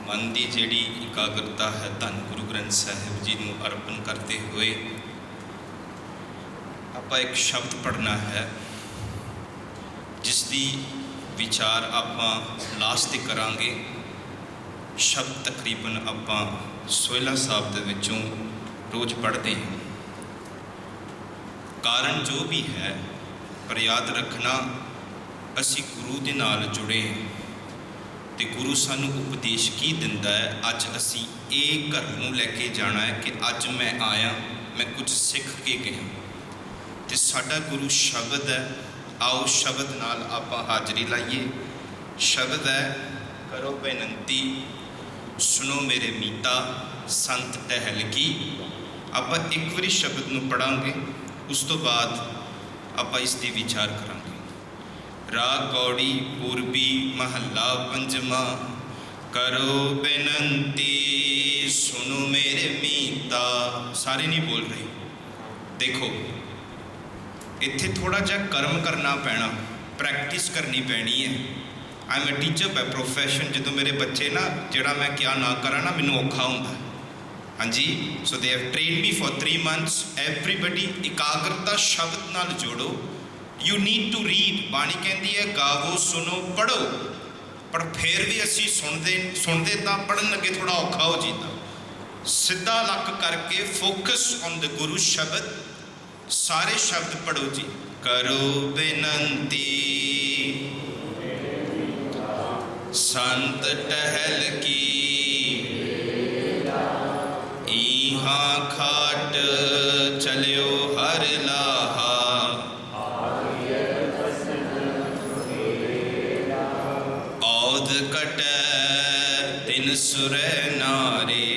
मन की जिहड़ी इकाग्रता है धन गुरु ग्रंथ साहिब जी नूं अर्पण करते हुए आपां एक शब्द पढ़ना है जिसकी विचार आपां लास्ट ते करांगे। शब्द तकरीबन आपां सोहला साहब दे विचों रोज़ पढ़ते हैं। कारण जो भी है पर याद रखना असी गुरु दे नाल जुड़े तो गुरु सानू उपदेश की दिंदा है। अज असी ये घर नूं लैके जाना है कि अज मैं आया, मैं कुछ सीख के गया तो साडा गुरु शब्द है। आओ शब्द नाल आपां हाजरी लाइए। शब्द है, करो बेनती सुनो मेरे मीता संत टहल की। आपां एक बारी शब्द नूं पढ़ांगे, उस तो बाद आपां इसकी विचार करांगे। राग कौड़ी पूर्वी महला पंजवा, करो बेनती सुनो मेरे मीता। सारे नहीं बोल रहे। देखो इत्थे थोड़ा जा कर्म करना पैना, प्रैक्टिस करनी पैनी है। I am a teacher by profession. जो मेरे बच्चे ना जोड़ा मैं क्या ना करा ना मैनू औखा होंदा। हाँ जी, so they have train me for 3 months। Everybody इकाग्रता शब्द नाल जोड़ो। You need to read. बाणी कहती है गावो सुनो पढ़ो, पर फिर भी असी सुनते तो पढ़न लगे थोड़ा औखा हो जाता। सीधा लक करके फोकस ऑन द गुरु शब्द। सारे शब्द पढ़ो जी। करो बेनती संत टहल की, इहा खाट चलियो हर लाहा। औद कटै तिन सुरै नारे,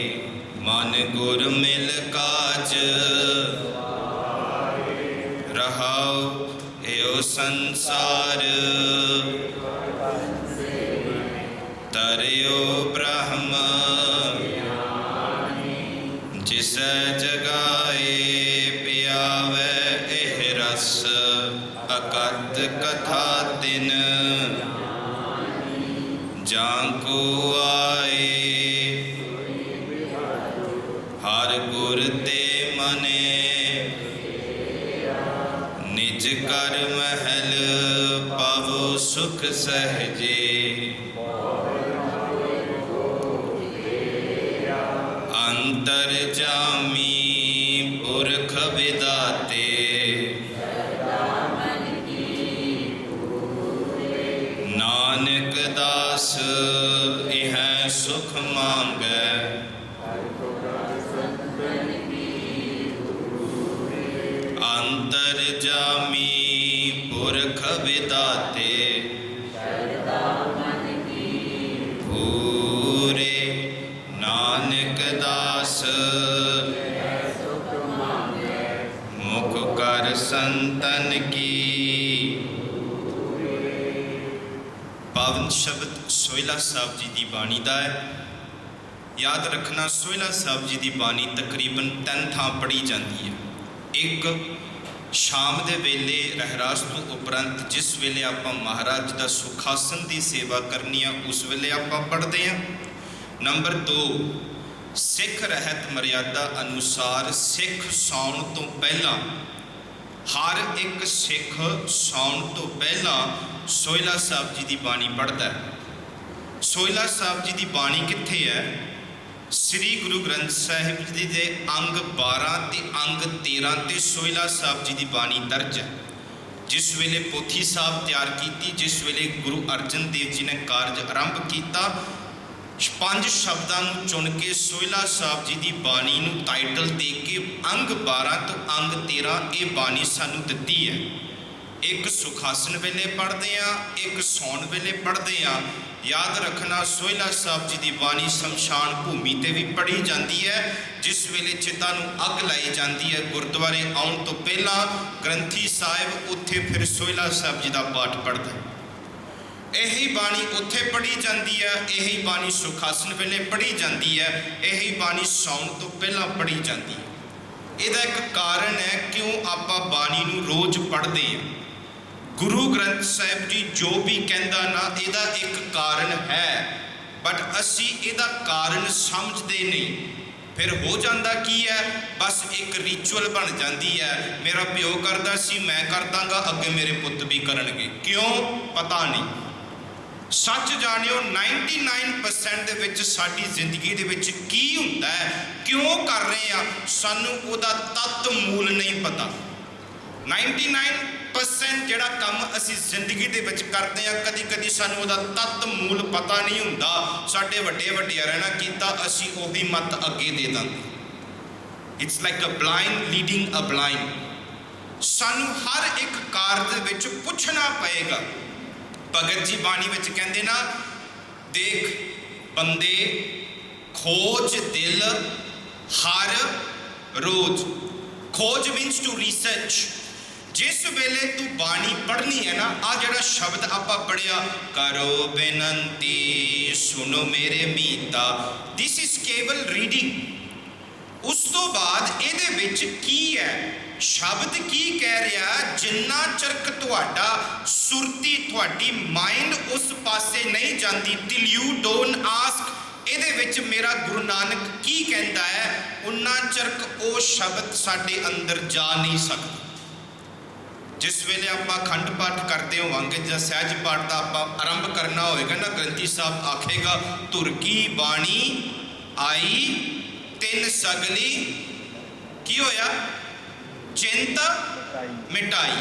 मन गुर मिल काज रहाओ एओ संसार। तरियो ब्रह्म जिस जगाए, पियावे एह रस अकत कथा तिन। जाको आए हर गुर ते मने, निज कर महल पावो सुख सहजे। अंतर जामी पुरख विदाते, नानक दास इह सुख मांगै। अंतर जामी पुरख विदाते, पूरे नानक दास मुख कर संतन की। पावन शब्द सोहला साहब जी की बाणी का है। याद रखना सोहला साहब जी की बाणी तकरीबन 3 थां पढ़ी जाती है। एक शाम के वेले रहरास तो उपरंत जिस वेले आपां महाराज का सुखासन की सेवा करनी है उस वेले आपां पढ़ते हैं। नंबर 2 सिख रहत मर्यादा अनुसार सिख सौण तो पहला, हर एक सिख सौण तो पहला सोहला साहब जी की बाणी पढ़ता है। सोहला साहब जी की बाणी कित्थे है? श्री गुरु ग्रंथ साहिब जी के अंग 12 ते अंग 13 ते सोहला साहब जी की बाणी दर्ज है। जिस वेले पोथी साहब तैयार की, जिस वेले गुरु अर्जन देव जी ने कारज आरंभ किया, 5 शब्दों चुन के सोहला साहब जी की बाणी नूं टाइटल दे के अंग 12 तो अंग 13 ये बाणी सानू दिती है। एक सुखासन वेले पढ़ते हैं, एक सौण वेले पढ़ते हैं। याद रखना सोहला साहब जी की बाणी शमशान भूमि ते भी पढ़ी जाती है। जिस वेले चिता नूं अग लाई जाती है गुरुद्वारे आउण तो पहला ग्रंथी साहिब उत्थे फिर सोहला साहब जी का पाठ पढ़ता है। यही बाणी उत्थे पढ़ी जाती है, यही बाणी सुखासन वेले पढ़ी जाती है, यही बाणी सौण तो पहला पढ़ी जाती है। ਇਹਦਾ एक कारण है क्यों आप बाणी नूं रोज़ पढ़ते हैं। गुरु ग्रंथ साहिब जी जो भी कहता ना, ਇਹਦਾ एक कारण है, बट असी असी इहदा कारण समझते नहीं। फिर हो जाता की है, बस एक रिचुअल बन जाती है। मेरा प्यो करता सी, मैं कर दांगा, अगे मेरे पुत भी करनगे। क्यों? पता नहीं। सच जानियो 99% दे विच साडी जिंदगी दे विच की हुंदा है, क्यों कर रहे हैं, सानू उहदा तत्त मूल नहीं पता। 99% जिहड़ा काम असी जिंदगी दे विच करते हैं, कदी कदी सानू उहदा तत्त मूल पता नहीं हुंदा। साडे वड्डे वड्डियारां ने कीता, असी उही मत अगे दे दिंदे। It's like a blind leading a blind. सानू हर एक कार दे विच पुछना पएगा। भगत जी बाणी विच कहंदे ना, देख बंदे खोज दिल हर रोज। खोज मीनस टू रिसर्च। जिस वेले तू बाणी पढ़नी है ना, आ जिहड़ा शब्द आपां पढ़िया, करो बेनंती सुनो मेरे मीता, दिस इज केवल रीडिंग। उस तो बाद इहदे विच की है, शब्द की कह रहा, जिन्ना चरक तुहाडा सुरती तुहाडी माइंड उस पासे नहीं जाती, टिल यू डोंट आस्क इहदे विच मेरा गुरु नानक की कहता है, उन्ना चरक वो शब्द साडे अंदर जा नहीं सकता। जिस वेले आपां अखंड पाठ करते होवांगे जां सहज पाठ का आपां आरंभ करना होएगा ना, ग्रंथी साहब आखेगा, धुर की बाणी आई तिन सगली की होया, चिंत मिटाई।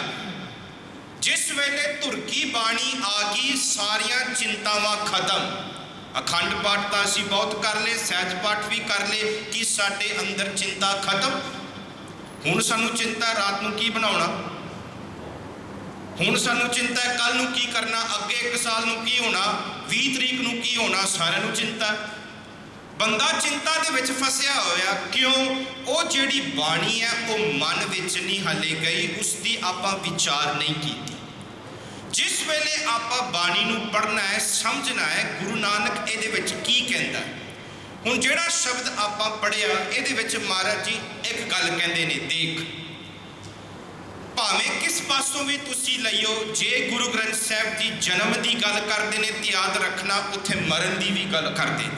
जिस वेले धुर की बाणी आ गई, सारिया चिंतावां खत्म। अखंड पाठ तो असीं बहुत कर ले, सहज पाठ भी कर ले, कि साडे अंदर चिंता खत्म। हुण सानू चिंता रात नूं की बनाउणा, हुण सानू चिंता है कल नूं की करना, अगे 1 साल नूं की होना, 20 तरीक नूं की होना, सारिਆਂ नूं चिंता। बंदा चिंता दे विच फसिया होया, क्यों? वो जिहड़ी बाणी है वो मन विच नहीं हले गई, उसकी आपां विचार नहीं कीती। जिस वेले आपां बाणी नूं पढ़ना है, समझना है गुरु नानक इहदे विच की कहंदा है। हुण जिहड़ा शब्द आपां पढ़िया, इहदे विच महाराज जी एक गल कहंदे ने, देख भावें किस पासों भी तुसी लईओ, जे गुरु ग्रंथ साहिब की जन्म की गल करते हैं तो याद रखना उत्थे मरण की भी गल करते हैं।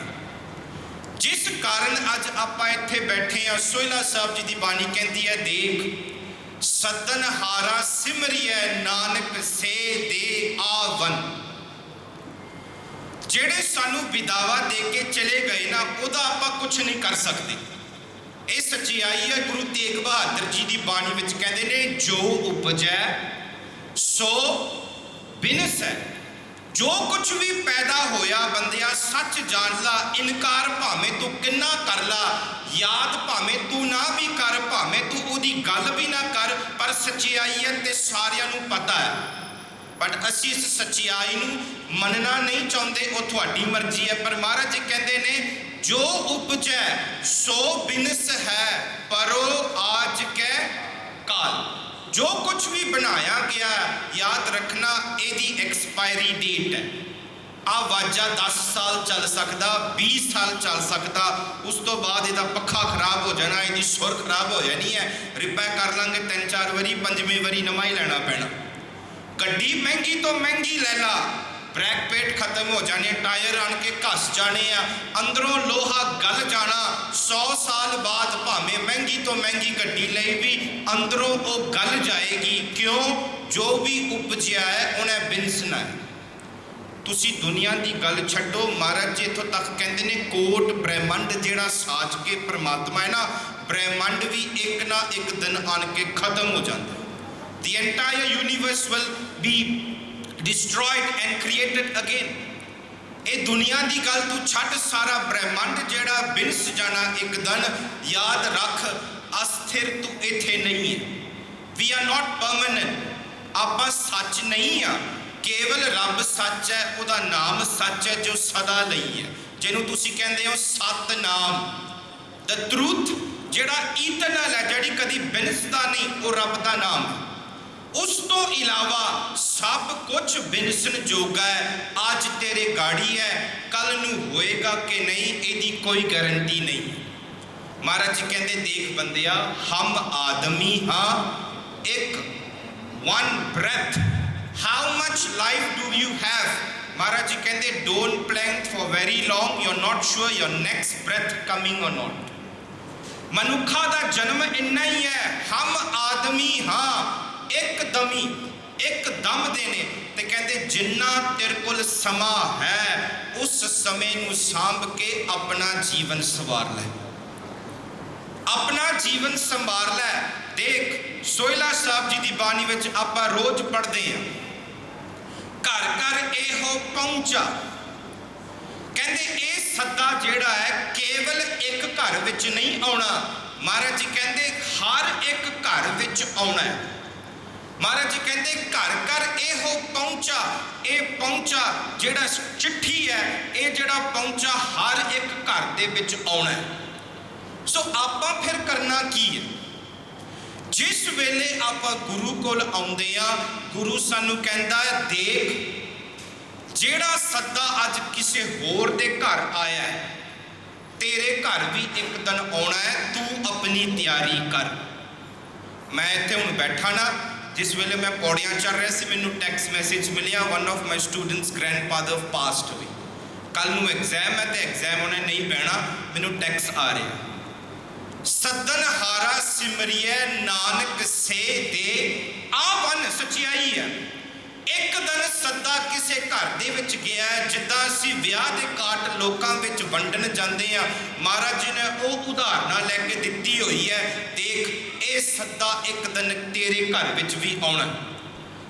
जिस कारण अज आपां इत्थे बैठे हैं, सोहिला साहब जी की बाणी कहती है, देख सतनहारा सिमरिए नानक से दे आवन। जेड़े सानू विदावा दे के चले गए ना, उहदा आपां कुछ नहीं कर सकते। ये सच्चाई है। गुरु तेग बहादुर जी की बाणी विच कहते ने, जो उपजै सो बिनसै। जो कुछ भी पैदा होया बंदिया सच जान ला, इनकार भावें तू किन्ना कर ला, याद भावें तू ना भी कर, भावें तू उहदी गल भी ना कर, पर सच्चाई है ते सारियां नूं पता है। बट असीं इस सच्चाई नूं मनना नहीं चाहते, वो तुहाडी मर्जी है। पर महाराज जी कहते ने, जो उपजै सो बिनस है, परो आज के काल। जो कुछ भी बनाया गया, याद रखना एदी एक्सपायरी डेट है। आ वाजा 10 साल चल सकता, 20 साल चल सकता, उस तो बाद इहदा पक्खा खराब हो जाना, इहदी सुर खराब हो जानी है। रिपेयर कर लांगे 3-4 वारी, 5वीं वारी नवा ही लेना पैना। गड्डी महंगी तो महंगी ले ला, ब्रैक पेट खत्म हो जाने, टायर आन के घस जाने, अंदरों लोहा गल जाना। 100 साल बाद भावें महंगी तो महंगी गड्डी लई भी अंदरों वो गल जाएगी। क्यों? जो भी उपजिया है उन्हें बिनसना है। तुसी दुनिया की गल छड्डो, महाराज जी इत्थों तक कहते ने, कोट ब्रह्मंड जिहड़ा साज के परमात्मा है ना, ब्रह्मंड भी एक ना एक दिन आन के खत्म हो जाता है। The entire universe will be destroyed and created again. ये दुनिया की गल तू छड्ड, सारा ब्रह्मंड जिहड़ा बिनस जाना एक दिन। याद रख, अस्थिर तू इत्थे नहीं है। We are not permanent. आपां सच नहीं आ, केवल रब सच है, उहदा नाम सच है जो सदा लई है, जिन्हों तुसी कहंदे हो सतनाम। द ट्रूथ जिहड़ा इटरनल है, जिहड़ी कदी बिनसदा नहीं, वो रब का नाम है। उस तो इलावा सब कुछ बिनसन जोगा है। आज तेरे गाड़ी है, कल नू होएगा कि नहीं, इसकी कोई गारंटी नहीं। महाराज जी कहते, देख बंदिया, हम आदमी हाँ, एक one breath, how much life do you have. Maharaj ji कहते don't plan for very long, you are not sure your next breath coming और नॉट। मनुखा का जन्म इन्ना ही है, हम आदमी हाँ एकदमी एकदम देने, ते कहते जिन्ना तेरे कोल समा है उस समय नूं सांभ के अपना जीवन संवार लै, अपना जीवन संभाल लै। देख सोहिला साहब जी की बाणी विच आपां रोज पढ़ते हैं, घर घर एहो पहुंचा, कहते ये सद्दा जिहड़ा है केवल एक घर विच नहीं आउणा, महाराज जी कहते हर एक घर विच आउणा है। महाराज जी कहते घर घर एहो पहुंचा, ये पहुंचा जिहड़ा चिट्ठी है ये जिहड़ा पहुंचा हर एक घर दे विच आउणा है। सो आपां फिर करना की है, जिस वेले आपां गुरु कोल आउंदे आ, गुरु सानू कहंदा है देख जिहड़ा सद्दा अज किसी होर दे घर आया है, तेरे घर भी एक दिन आना है, तू अपनी तैयारी कर। मैं इत्थे हुण बैठा ना, जिस वेले मैं पौड़ियां चढ़ रहा सी मैनू टैक्स मैसेज मिलिया, one of my students grandfather past हुई, कल नू एग्जाम है तो एग्जाम उन्हें नहीं बहना, मैनू टैक्स आ रहा, सदन हारा सिमरिए नानक से दे आवन, सच्चाई है। एक दिन सद्दा किसी घर दे विच गया है, जिद्दां असीं विआह दे कार्ड लोकां विच वंडन जांदे आ, महाराज जी ने वो उदाहरण लैके दित्ती हुई है, देख ये सद्दा एक दिन तेरे घर विच भी आउणा।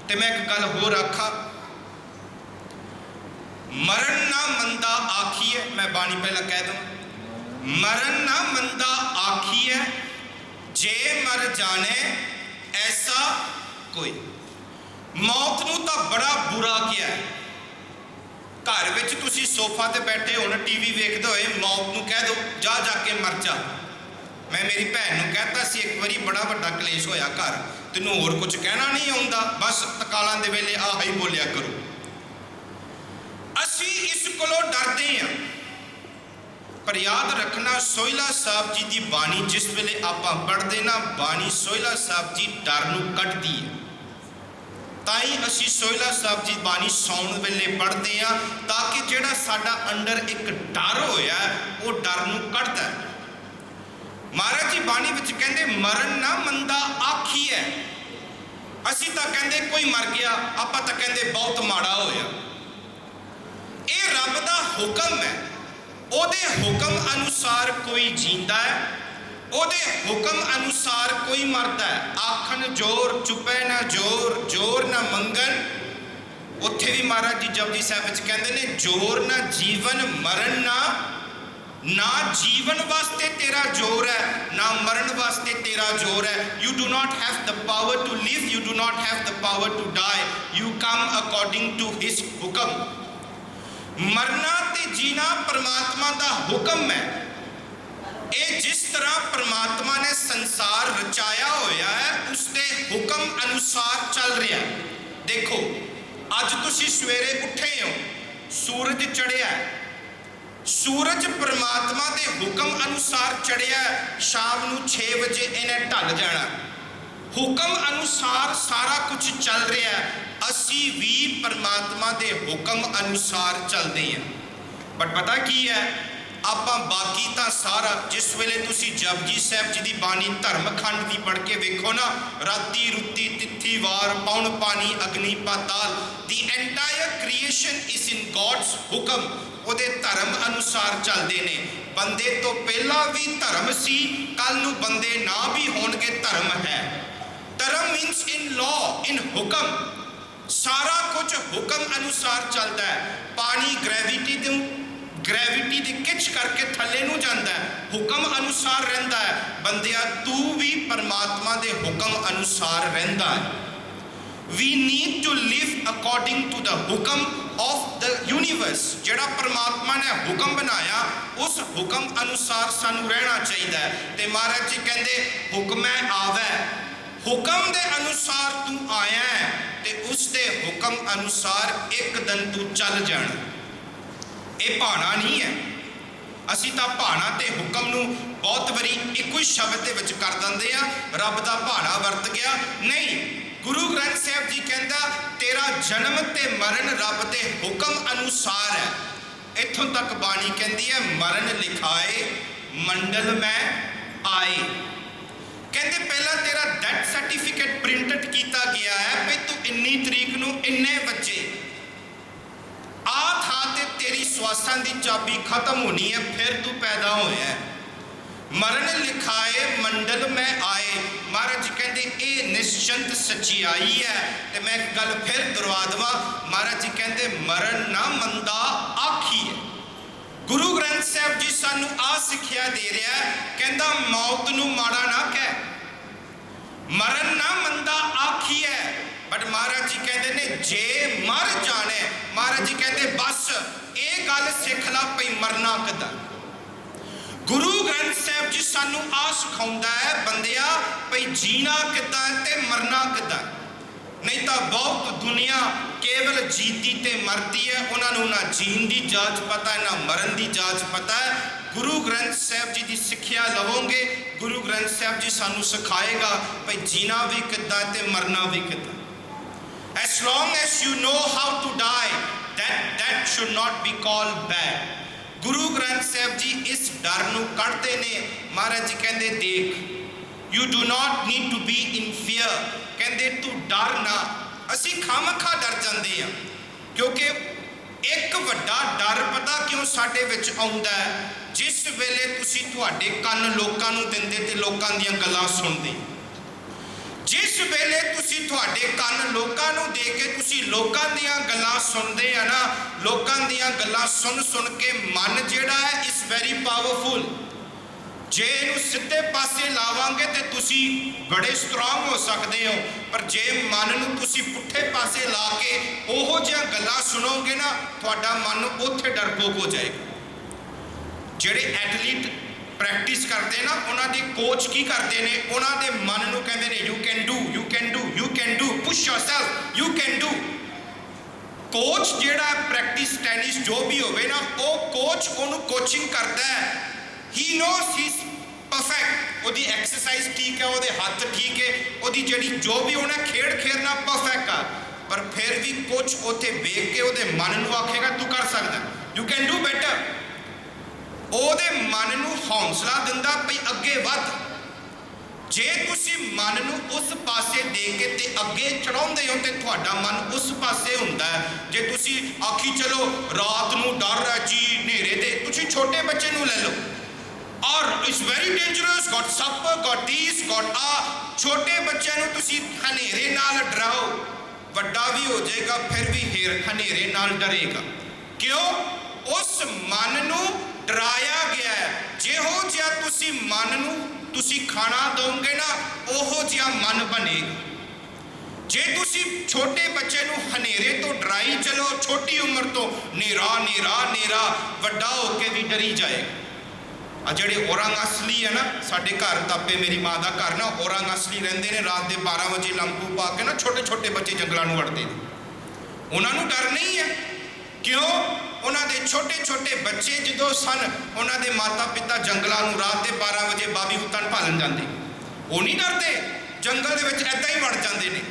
ते मैं एक गल होर आखा, मरण ना मंदा आखिए, मैं बाणी पहला कह दूं, मरण ना मंदा आखिए जे मर जाने ऐसा कोई। मौत नूं तां बड़ा बुरा किया है, घर विच तुसीं सोफा ते बैठे हो टीवी वेखदे होए मौत नूं कह दो जा जाके मर जा। मैं मेरी भैन नूं कहता सी एक बारी बड़ा वड्डा कलेश होया घर, तैनूं होर कुछ कहना नहीं आउंदा, बस तकालां दे वेले आह ही बोलिया करो। असीं इस कोलों डरदे हां, पर याद रखना सोहिला साहब जी की बाणी जिस वेले आपां पढ़दे ना, बाणी सोहिला साहब जी डर नूं कढदी है, ताई असी सोहिला साहब जी बाणी सौण वेले पढ़ते हैं, ताकि जिहड़ा साडा अंडर एक डर होया वो डर नूं कढदा है। महाराज जी बाणी विच कहंदे मरण ना मंदा आखी है, असी तां कहंदे कोई मर गया, आपां तां कहंदे बहुत माड़ा होया। ये रब दा हुक्म है, ओदे हुक्म अनुसार कोई जींदा है, ओदे हुक्म अनुसार कोई मरदा है। आखन जोर चुपे ना जोर, जोर ना मंगन, उत्थे भी महाराज जी जपजी साहब विच कहंदे ने जोर ना जीवन मरण ना जीवन वास्ते तेरा जोर है ना मरण वास्ते तेरा जोर है। You do not have the power to live, you do not have the power to die, you come according to his हुक्म। मरना ते जीना परमात्मा दा हुक्म है। ये जिस तरह परमात्मा ने संसार रचाया होया है उसके हुक्म अनुसार चल रहा है। देखो अज तुसी सवेरे उठे हो, सूरज चढ़िया है, सूरज परमात्मा के हुक्म अनुसार चढ़िया, शाम नूं 6 बजे इन्हें ढल जाना, हुक्म अनुसार सारा कुछ चल रहा है। असी भी परमात्मा के हुक्म अनुसार चलते हैं। बट पता की है, आपां बाकी तो सारा जिस वेले तुसी जपजी साहब जी की बाणी धर्मखंड की पढ़ के वेखो ना, राती रुती तिथि वार पौन पानी अग्नि पाताल, the entire creation is in God's हुक्म, उहदे धर्म अनुसार चलते ने। बंदे तो पहला भी धर्म सी, कल नूं बंदे ना भी होणगे धर्म है। धर्म मीन्स इन लॉ, इन हुक्म, सारा कुछ हुक्म अनुसार चलता है। पानी ग्रेविटी की खिच करके थले नूं जाता है, हुक्म अनुसार रहिंदा है। बंदिया तू भी परमात्मा के हुक्म अनुसार रहिंदा है। We need to live according to the हुक्म ऑफ द यूनीवर्स। जिहड़ा परमात्मा ने हुक्म बनाया उस हुक्म अनुसार सानू रहना चाहिए। तो महाराज जी कहते हुक्मै आवे, हुक्म के अनुसार तू आया है ते उसके हुक्म अनुसार एक दिन तू चल जाना। ये भाना नहीं है, असी तो भाना ते हुक्म नूं बहुत बारी एक ही शब्द दे विच कर दिंदे आ, रब दा भाना वरत गया नहीं। गुरु ग्रंथ साहब जी कहता तेरा जन्म ते मरण रब के हुक्म अनुसार है। इथों तक बाणी कहती है मरण लिखाए मंडल में आए। कहते पहला तेरा डेथ सर्टिफिकेट प्रिंटेड किया गया है भी तू इन्नी तरीक नूं इन्ने बजे आ था ते तेरी श्वासां दी चाबी खत्म होनी है, फिर तू पैदा होया है। मरण लिखाए मंडल में आए। महाराज जी कहते ये निश्चिंत सच्चाई है। तो मैं एक गल फिर दोहरा देवां, महाराज जी कहते मरण ना मंदा आखी है। गुरु ग्रंथ साहब जी सानू आ सिक्ख्या दे रहा है, कहता मौत नू माड़ा ना कह, मरण ना मंदा आखी है। बट महाराज जी कहते ने जे मर जाने, महाराज जी कहते बस ये गल सिख ला पई मरना किदां। गुरु ग्रंथ साहब जी सानू आ सिखाउंदा है बंदिया भई जीना किदां ते मरना किदां। नहीं तो बहुत दुनिया केवल जीती ते मरती है, उन्होंने ना जीन की जाच पता है ना मरण की जाच पता है। गुरु ग्रंथ साहब जी की सिक्ख्या लवोगे, गुरु ग्रंथ साहब जी सानू सिखाएगा भई जीना भी किदां ते मरना भी किदां। As long as you know how to die, that should not be called bad. Guru Granth साहब जी इस डर नूं कढ़ते ने। महाराज जी कहते देख you do not need to be in fear, कहते तू डर ना। असी खामखा डर जाते हैं क्योंकि एक वड्डा डर पता क्यों साडे विच आउंदा है, जिस वेले तुसी तुहाडे कन्न लोकां नूं दिंदे ते लोकां दीयां गल्लां सुणदे, जिस वेले तुसी तुहाडे कन्न लोकां नूं दे के तुसी लोकां दीयां गल्लां सुणदे आ ना, लोकां दीयां गल्लां सुन सुन के मन जिहड़ा है इस वेरी पावरफुल। जे इहनूं सिद्धे पासे लावांगे ते तुसी बड़े स्ट्रॉन्ग हो सकदे हो, पर जे मन नूं तुसी पुट्ठे पासे ला के ओहो जिहियां गल्लां सुनोगे ना, तुहाडा मन उत्थे डरपोक हो जाएगा। जिहड़े एथलीट प्रैक्टिस करते ना, उन्होंने कोच की करते हैं, उन्होंने मन नूं कहंदे ने you can do, you can do, you can do, push yourself, you can do. Coach जिहड़ा प्रैक्टिस टेनिस जो भी होवे ना, वो कोच उन्होंने कोचिंग करता है। He knows he is perfect, वो एक्सरसाइज ठीक है, वो हाथ ठीक है, वो जी जो भी उन्हें खेड खेलना परफेक्ट आ, पर फिर भी कोच उत्थे वेख के वो मन नूं आखेगा तू कर सकदा, यू कैन डू बेटर। ਉਹਦੇ मन ਨੂੰ हौसला दिंदा पई अगे वध। जे तुसी मन ਨੂੰ उस पासे दे के ते अगे चढ़ाउंदे हो ते तुहाडा मन उस पासे हुंदा है। जे तुसी आखी चलो रात ਨੂੰ डर है जी हनेरे दे, तुसी छोटे बच्चे ਨੂੰ ले लो और इट्स वेरी डेंजरस, गॉट सप, गॉट दिस, गॉट आ। छोटे बच्चे ਨੂੰ तुसी हनेरे नाल डराओ, ਵੱਡਾ भी हो जाएगा फिर भी हनेरे नाल डरेगा। क्यों? उस मन ਨੂੰ डराया गया है। जिहो जिहा तुसी मन नूं तुसी खाना दोगे ना, ओहो जिहा मन बनेगा। जे तुसी छोटे बच्चे नूं हनेरे तो डराई चलो छोटी उम्र तो, नेरा नेरा नेरा, वड्डा होके भी डरी जाएगा। आ जिहड़े औरंग असली है ना, साडे घर तापे मेरी माँ का घर ना औरंग असली रहिंदे ने, रात के 12 बजे लंपू पा के ना छोटे छोटे बच्चे जंगलों में वड़ते हैं। उन्होंने डर नहीं है। क्यों? उन्होंने छोटे छोटे बच्चे जो सन, उन्होंने माता पिता जंगलों में रात के 12 बजे बाबी हुत्तन भालन जाते, वो नहीं डरते, जंगल के ऐदा ही वड़ जाते हैं।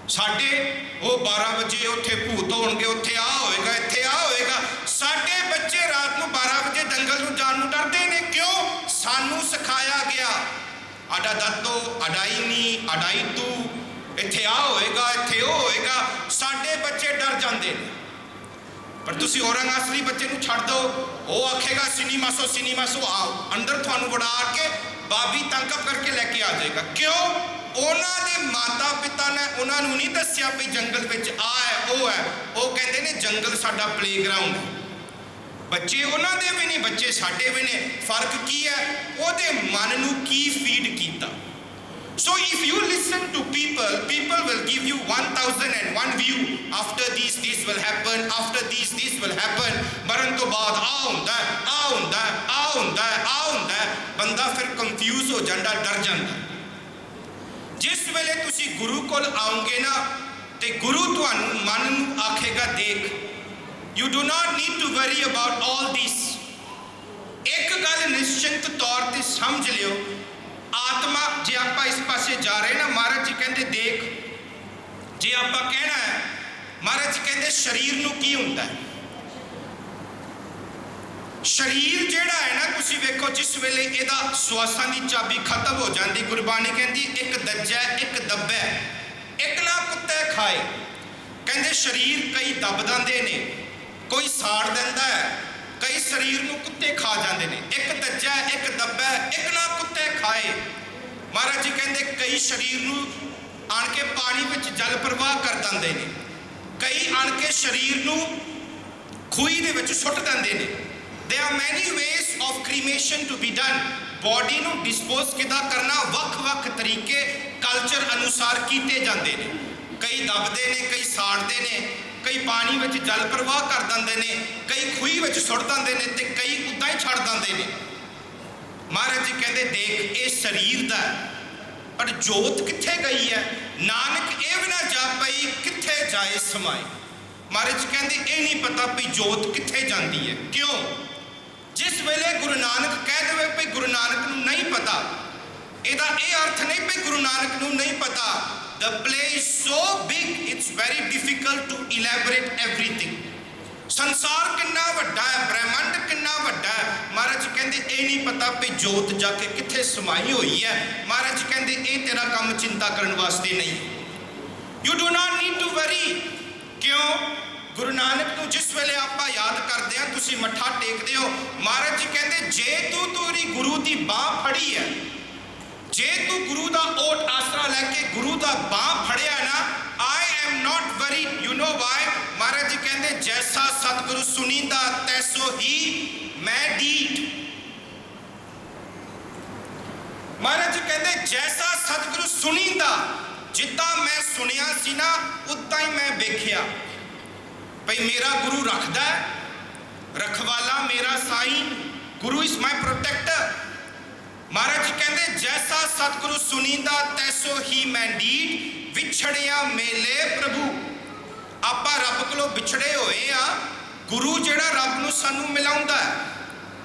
साढ़े वो 12 बजे उत्थे भूत होणगे, उत्थे आ होएगा, इत्थे आ होएगा। साढ़े बच्चे रात को 12 बजे जंगल में जान डरते हैं। क्यों? सानू सिखाया गया आडा दत्तो अडाई नी अडाई तू, इत्थे आ होएगा, इत्थे वो होएगा। साढ़े बच्चे डर जाते हैं। पर तुसी औरंग असली बच्चे को छड़ दो, वो आखेगा सिनेमा सो आओ, अंदर थानू वड़ा के बाबी तंकअप करके लेके आ जाएगा। क्यों? उन्होंने माता पिता ने उन्होंने नहीं दसिया भी जंगल में आ है वो है, वो कहते ने जंगल साडा प्लेग्राउंड है। बच्चे उन्होंने भी नहीं, बच्चे साडे भी ने। फर्क की है? वो मन नू की फीड किया। So if you listen to people, people will give you 1001 view. After this will happen, after this will happen. मरण तो बाद आ हुंदा है, आ हुंदा है, आ हुंदा है, आ हुंदा है। बंदा फिर कंफ्यूज हो जाता, डर जाता। जिस वेले तुसी गुरु कोल आओगे ना, ते गुरु तुहानू मन नू आखेगा देख, you do not need to worry about all this. एक गल निश्चिंत तौर ते समझ लियो, आत्मा जे आप इस पासे जा रहे ना, महाराज जी कहते देख जे आपां कहना है महाराज जी कहते शरीर नूं की हुंदा है, शरीर जिहड़ा है ना, तुसीं वेखो जिस वेले इहदा श्वासां दी चाबी खत्म हो जाती, गुरबाणी कहती एक दज्जै एक दब्बै एक ना कुत्ते खाए। कहते शरीर कई दब दिंदे ने, कोई साड़ दिंदा है, कई शरीर नूं कुत्ते खा जाते हैं। एक दज्जै एक दब्बै एक ना कुत्ते खाए। महाराज जी कहते कई शरीर नूं आण के पानी विच जल प्रवाह कर दिंदे ने, कई आण के शरीर नूं खूही दे विच सुੱਟ दिंदे ने। There are many ways of cremation to be done. Body नूं डिस्पोज किदा करना वख-वख तरीके कल्चर अनुसार कीते जाते हैं। कई दबदे ने, कई साड़ते ने, कई पानी विच जल प्रवाह कर दिंदे ने, कई खूही विच सुੱਟ दिंदे ने ते कई उदां ही छड्ड दिंदे ने। महाराज जी कहते देख ये शरीर दा पर जोत कित्थे गई है, नानक ये भी ना जापई कित्थे जाए समाए। महाराज जी कहते ये नहीं पता भी जोत कित्थे जाती है। क्यों? जिस वेले गुरु नानक कह दे भी गुरु नानक नूं नहीं पता, इहदा ये अर्थ नहीं भी गुरु नानक नूं नहीं पता। The play is so big it's very difficult to elaborate everything. संसार कितना वड्डा है, ब्रह्मंड कितना वड्डा है। महाराज जी कहते ये नहीं पता भी जोत जाके कित्थे समाई हुई है। महाराज जी कहते ये तेरा काम चिंता करने वास्ते नहीं। You do not need to worry. क्यों? गुरु नानक नूं जिस वेले आपां याद करते हैं, तुसीं मत्था टेकदे हो, महाराज जी कहते जे तू तेरी गुरु की बांह फड़ी है, जे तू गुरु का ओट आसरा लैके गुरु का बांह फड़िया ना, I am not worried. You know why? Maharaj ji कहते जैसा सतगुरु सुनींदा तैसो ही मैं डीड। महाराज जी कहते जैसा सतगुरु सुनींदा, जिद्दां मैं सुनिया सी ना उदां ही मैं वेखिया। भाई मेरा गुरु रखदा है, रखवाला मेरा साईं, गुरु इज माई प्रोटेक्टर। महाराज जी कहते जैसा सतगुरु सुनींदा तैसो ही मैं डीड। विछड़िया मेले प्रभु। आपां रब कोलों विछड़े होए आ, गुरु जिहड़ा रब नूं सानूं मिलाउंदा है।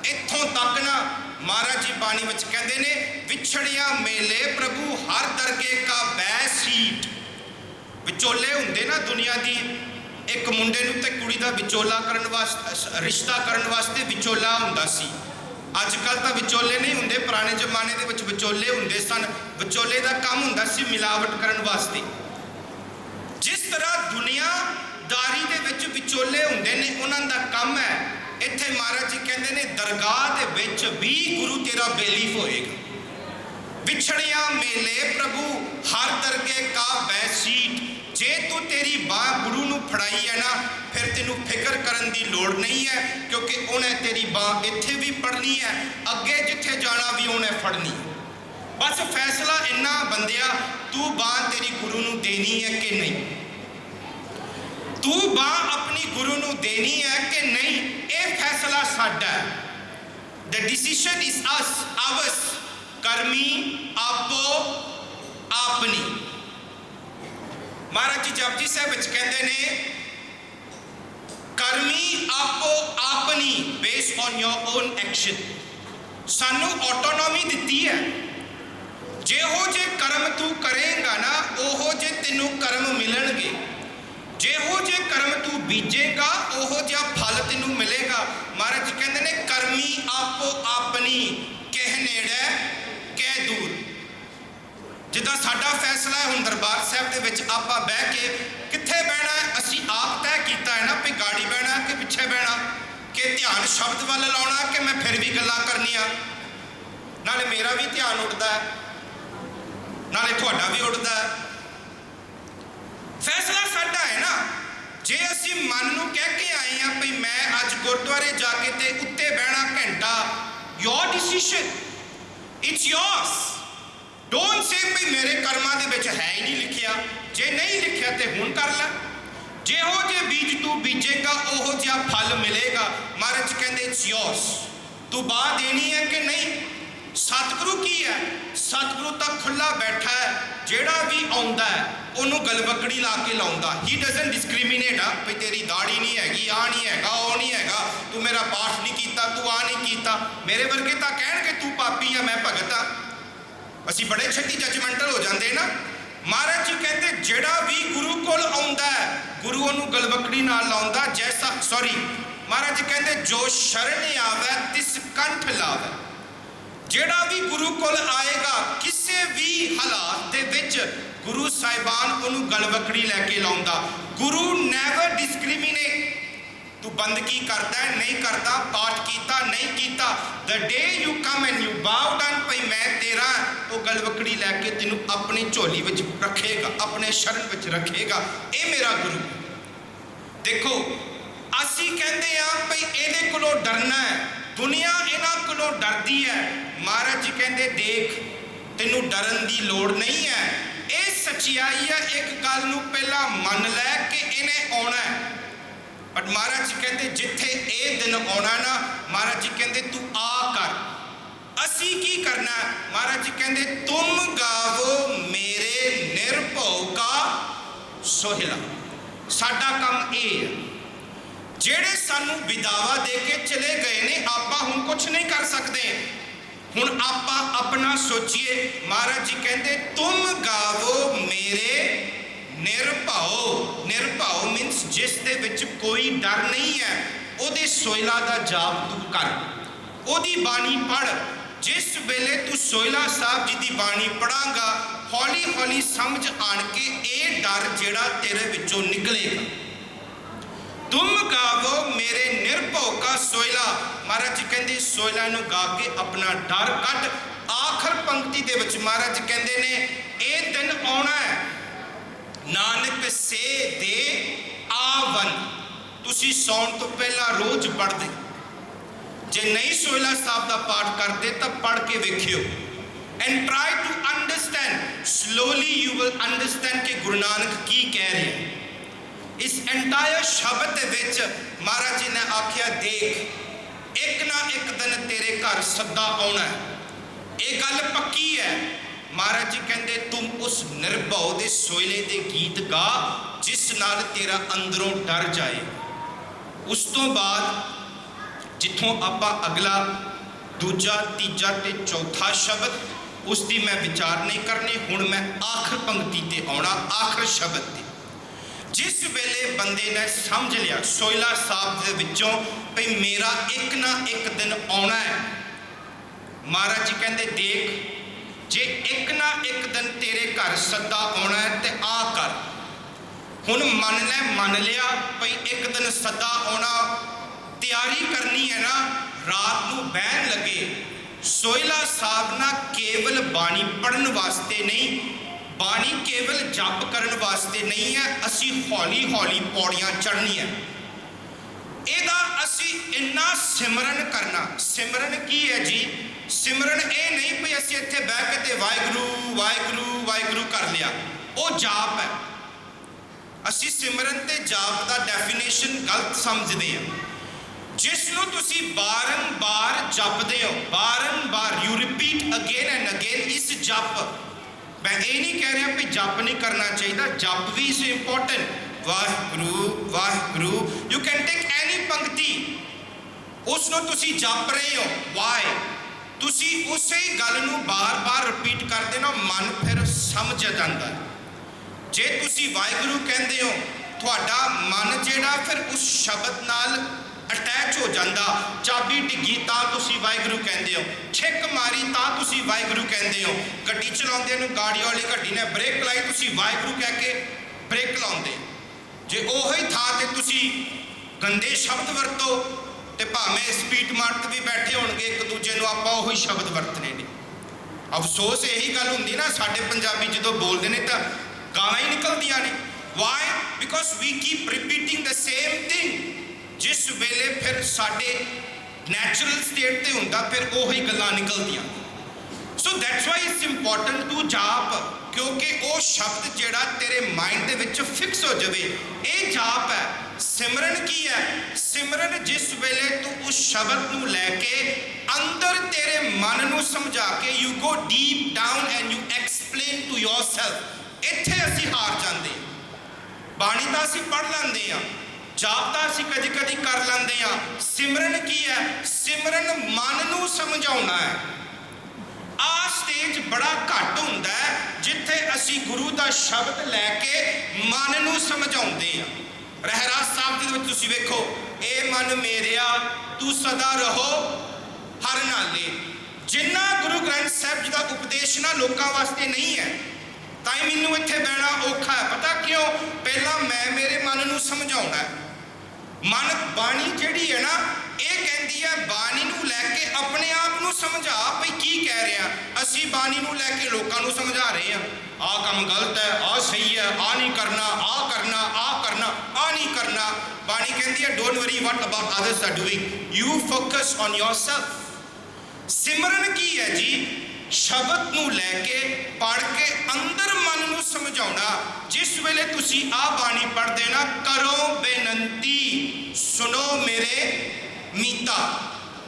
इत्थों तक ना महाराज जी बाणी विच कहंदे ने विछड़िया मेले प्रभु हर दरगे का बै सीट। विचोले हुंदे ना दुनिया दी, एक मुंडे नूं ते कुड़ी दा विचोला करन वास्ते, रिश्ता करन वास्ते विचोला हुंदा सी। अजकल तो विचोले नहीं हुंदे, पुराने जमाने दे विच विचोले हुंदे सन। विचोले दा काम हुंदा सी मिलावट करन वास्ते। जिस तरह दुनियादारी दे विच विचोले हुंदे ने, उन्हां दा काम है। इत्थे महाराज जी कहंदे ने दरगाह दे विच भी गुरु तेरा बेलीफ होएगा। विछड़िया मेले प्रभु हर दरगे का बैसीट। जे तू तेरी बांह गुरु नूं फड़ाई है ना, फिर तेनू फिक्र करन दी लोड़ नहीं है, क्योंकि उन्हें तेरी बांह इत्थे भी फड़नी है, अगे जिथे जाना भी उन्हें फड़नी। बस फैसला इन्ना बंदिया, तू बांह तेरी गुरु नूं देनी है कि नहीं, तू बांह अपनी गुरु नूं देनी है कि नहीं, ये फैसला साडा है। The decision is us, ours. करमी आपो आपनी। महाराज जी जपजी साहब विच कहते ने करमी आपो आपनी based on your own action. सानू ऑटोनॉमी दिती है। जेहो जे कर्म तू करेगा ना, ओहो जे तेनू कर्म मिलणगे। जेहो जे कर्म तू बीजेगा, ओहो जिहा फल तेनू मिलेगा। महाराज जी कहते ने करमी आपो आपनी, कह नेड़े कह दूर। जिदा साडा फैसला है हुण दरबार साहब दे विच आपां बह के कित्थे बहना है, असीं आप तय कीता है ना भी गाड़ी बहना कि पिछे बहना, कि ध्यान शब्द वाल लाउणा कि मैं फिर भी गल्लां करनियां। नाले मेरा भी ध्यान उड़दा है, नाले तुहाडा भी उड़दा है। फैसला साडा है ना। जे असीं मन नूं कह के आए हैं भी मैं अज गुरुद्वारे जाके ते उत्ते बहना घंटा, your decision, it's yours. Don't say भी मेरे कर्मां दे विच है ही नहीं लिखिया, जे नहीं लिखिया तो हुण कर लै। जेहो जे बीज तू बीजेगा ओहो जिहा फल मिलेगा। महाराज कहंदे इट्स योर्स। तू बांह देनी है कि नहीं। सतगुरु की है, सतगुरु तो खुला बैठा है, जेड़ा भी आउंदा है उन्होंने गलबकड़ी ला के लाउंदा। ही डजंट डिस्क्रिमिनेट आ भी तेरी दाढ़ी नहीं हैगी, आ नहीं हैगा, ओ नहीं हैगा, तू मेरा पाठ नहीं कीता, तू आ नहीं कीता। मेरे वर्गे तो कहणगे तू पापी है, मैं भगत हाँ। असीं बड़े छेती जजमेंटल हो जाते ना। महाराज जी कहते जेड़ा भी गुरु कोल आउंदा है गुरु ओनू गलवकड़ी नाल लाउंदा जैसा सॉरी महाराज जी कहते जो शरण आवे तिस कंठ लावे। जेड़ा भी गुरु कोल आएगा किसी भी हालात दे विच गुरु साहिबान ओनू गलवकड़ी लैके लाउंदा। गुरु नैवर डिस्क्रिमिनेट तू बंदगी करता है नहीं करता, पाठ किया नहीं किया, the day you come and you बाउ डाउन भाई मैं तेरा, वो गलवकड़ी लैके तेनू अपनी झोली विच रखेगा, अपने शरण विच रखेगा। ये मेरा गुरु। देखो असी कहते हैं भाई इहदे कोलों डरना है, दुनिया इन्हां कोलों डरदी है। महाराज जी कहते देख तेनू डरन की लोड़ नहीं है, ये सच्चाई है। एक गल नू पहला मन लै कि इन्हें आना है। बट महाराज जी कहते जिथे ये दिन आना ना महाराज जी कहते तू आ कर। असी की करना है? महाराज जी कहते तुम गावो मेरे निर्भव का सोहिला। साडा काम ये है, जेड़े सानू विदावा दे के चले गए ने आपां हुण कुछ नहीं कर सकते। हुण आपां अपना सोचिए। महाराज जी कहते तुम गावो मेरे निर्भव। निर्भव मीनस जिस दे विच कोई डर नहीं है, ओदे सोहिला दा जाप तू कर, ओदी बाणी पढ़। जिस वेले तू सोहिला साहब जी दी बाणी पढ़ांगा हौली हौली समझ आण के ये डर जेड़ा तेरे विचों निकलेगा। तुम गावो मेरे निर्भव का सोहिला। महाराज जी कहते सोहिला नू गा के अपना डर कट। आखिर पंक्ति दे विच महाराज जी कहते ने ये दिन आना है नानक से दे आवन। तुसी सौण तो पहला रोज पढ़ते, जे नहीं सोहिला साहब का पाठ करते तो पढ़ के वेखियो and try to understand. Slowly you will understand कि गुरु नानक की कह रहे हैं। इस एंटायर शब्द दे विच महाराज जी ने आख्या देख एक ना एक दिन तेरे घर सदा आना है। ये गल पक्की है। महाराज जी कहते तुम उस निर्भव दे सोहले दे गीत गा जिस नाल तेरा अंदरों डर जाए। उस तो बाद जिथों आपां अगला दूजा तीजा ते चौथा शब्द उसकी मैं विचार नहीं करनी। हुण मैं आखिर पंक्ति ते आउणा, आखिर शब्द ते। जिस वेले बंदे ने समझ लिया सोहिला साहब दे विचों भई मेरा एक ना एक दिन आउणा है, महाराज जी कहते देख जे एक ना एक दिन तेरे घर सदा आना है तो आ कर। हुण मन लिया भाई एक दिन सदा आना, तैयारी करनी है ना। रात नूं बहन लगे सोहिला साहब ना केवल बाणी पढ़न वास्ते नहीं, बाणी केवल जप करन वास्ते नहीं है। असी हौली हौली पौड़ियां चढ़नियां। ਇਹਦਾ ਅਸੀਂ ਇੰਨਾ सिमरन करना। सिमरन की है जी? सिमरन ये नहीं भी ਅਸੀਂ ਇੱਥੇ ਬਹਿ ਕੇ ਤੇ ਵਾਹਿਗੁਰੂ ਵਾਹਿਗੁਰੂ ਵਾਹਿਗੁਰੂ ਕਰ ਲਿਆ, ਉਹ ਜਾਪ ਹੈ। ਅਸੀਂ सिमरन ਤੇ ਜਾਪ ਦਾ ਡੈਫੀਨੇਸ਼ਨ ਗਲਤ ਸਮਝਦੇ ਹਾਂ। ਜਿਸ ਨੂੰ ਤੁਸੀਂ ਬਾਰ-ਬਾਰ ਜਪਦੇ ਹੋ, ਬਾਰ-ਬਾਰ you repeat again and again ਇਸ ਜਪ। मैं ये नहीं कह रहा भी जप नहीं करना चाहिए, जप भी is important. Waheguru Waheguru you can take any पंक्ति, उसनों तुसी जप रहे हो। वाय तुसी उसे गल नूं बार बार रिपीट करते ना, मन फिर समझ जाता है। जे तुसी वाहिगुरु कहते हो तुहाडा मन जेड़ा फिर उस शब्द नाल अटैच हो जाता। चाबी डिग्गी तां तुसी वाहिगुरू कहते हो, छिक मारी तां तुसी वाहिगुरू कहते हो, गड्डी चलाउंदे नूं गाड़ी वाली गड्डी ने ब्रेक लाई तुसी वाहिगुरू कह के ब्रेक लाउंदे। जे ओही थां ते तुसी गंदे शब्द वरतो ते भावें स्पीड मार्ट भी बैठे होणगे एक दूजे नूं आपां ओही शब्द वरतने ने। अफसोस यही गल हुंदी ना, साडे पंजाबी जदों बोलदे ने तां गालां ही निकलदियां ने। Why? Because we keep repeating the same thing. जिस वेले फिर साडे नैचुरल स्टेट ते हुंदा फिर ओही गल्लां निकलदियां। So that's why it's important to जाप, क्योंकि वो शब्द जेड़ा तेरे माइंड दे विच फिक्स हो जाए। ये जाप है। सिमरन की है? सिमरन जिस वेले तू उस शब्द नूं लैके अंदर तेरे मन नूं समझा के you go deep down and you explain to yourself. इत्थे असीं हार जांदे। बाणी तां असीं पढ़ लैंदे आ, जाप तां असीं कदी कदी कर लैंदे आ। सिमरन की है? सिमरन मन नूं समझाउणा है। आ स्टेज बड़ा घट हुंदा है जिथे असी गुरु का शब्द लैके मन नूं समझाउंदे आ। रहरास साहब जी दे विच तुसीं वेखो, ए मन मेरिया तू सदा रहो हर नाले। जिन्ना गुरु ग्रंथ साहब जी का उपदेश ना लोगों वास्ते नहीं है, ताई मैनू इत्थे बहना औखा है। पता क्यों? पहला मैं मेरे मन नूं समझाउणा है। मन बाणी जिहड़ी है ना, ये कहती है बाणी नूं लैके अपने आप नूं समझा भई की कह रहे हैं। असी बाणी नूं लैके लोकां नूं समझा रहे हैं, आ काम गलत है, आ सही है, आ नहीं करना, आ करना, आ करना, आ नहीं करना। बाणी कहती है don't worry what about others are doing, you focus on yourself. सिमरन की है जी? शब्द नूं लैके पढ़ के अंदर मन नूं समझाउणा। जिस वेले तुसी आ बाणी पढ़दे ना, करो बेनंती सुनो मेरे मीता,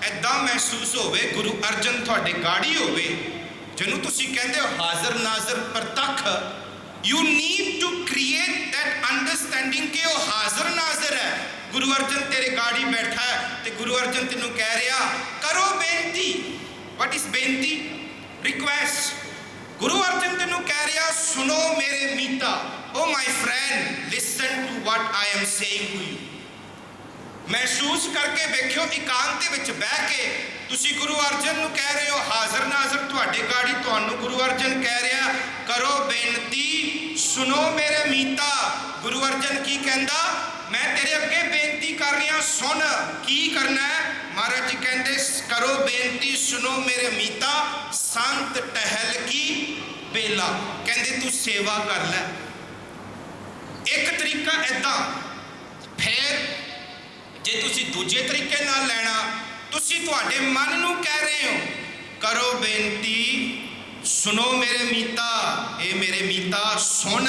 ऐदा महसूस होवे गुरु अर्जन तुहाडे गाड़ी होवे, जिन्हों तुसी कहंदे हो हाज़र नाज़र प्रतख। You need to create that understanding कि वो हाज़र नाज़र है। गुरु अर्जन तेरे गाड़ी बैठा है तो गुरु अर्जन तेनों कह रहा करो बेनती। वट इज बेनती? रिक्वेस्ट। गुरु अर्जन तेनों कह रहा सुनो मेरे मीता, oh my friend listen to what I am saying to you. महसूस करके वेखियो, एकांत विच बह के तुसी गुरु अर्जन नूं कह रहे हो हाज़र नाज़र तुहाडे गाड़ी, तुहानूं गुरु अर्जन कह रहा करो बेनती सुनो मेरे मीता। गुरु अर्जन की कहंदा? मैं तेरे अगे बेनती कर रहा, सुन की करना है। महाराज जी कहते करो बेनती सुनो मेरे मीता, संत टहल की बेला। कहते तू सेवा कर ले। एक तरीका ऐदा, फिर जे तुसी दूजे तरीके नाल लेना, तुसी तुहाडे मन नूं कह रहे हो करो बेनती सुनो मेरे मीता, ए मेरे मीता सुन।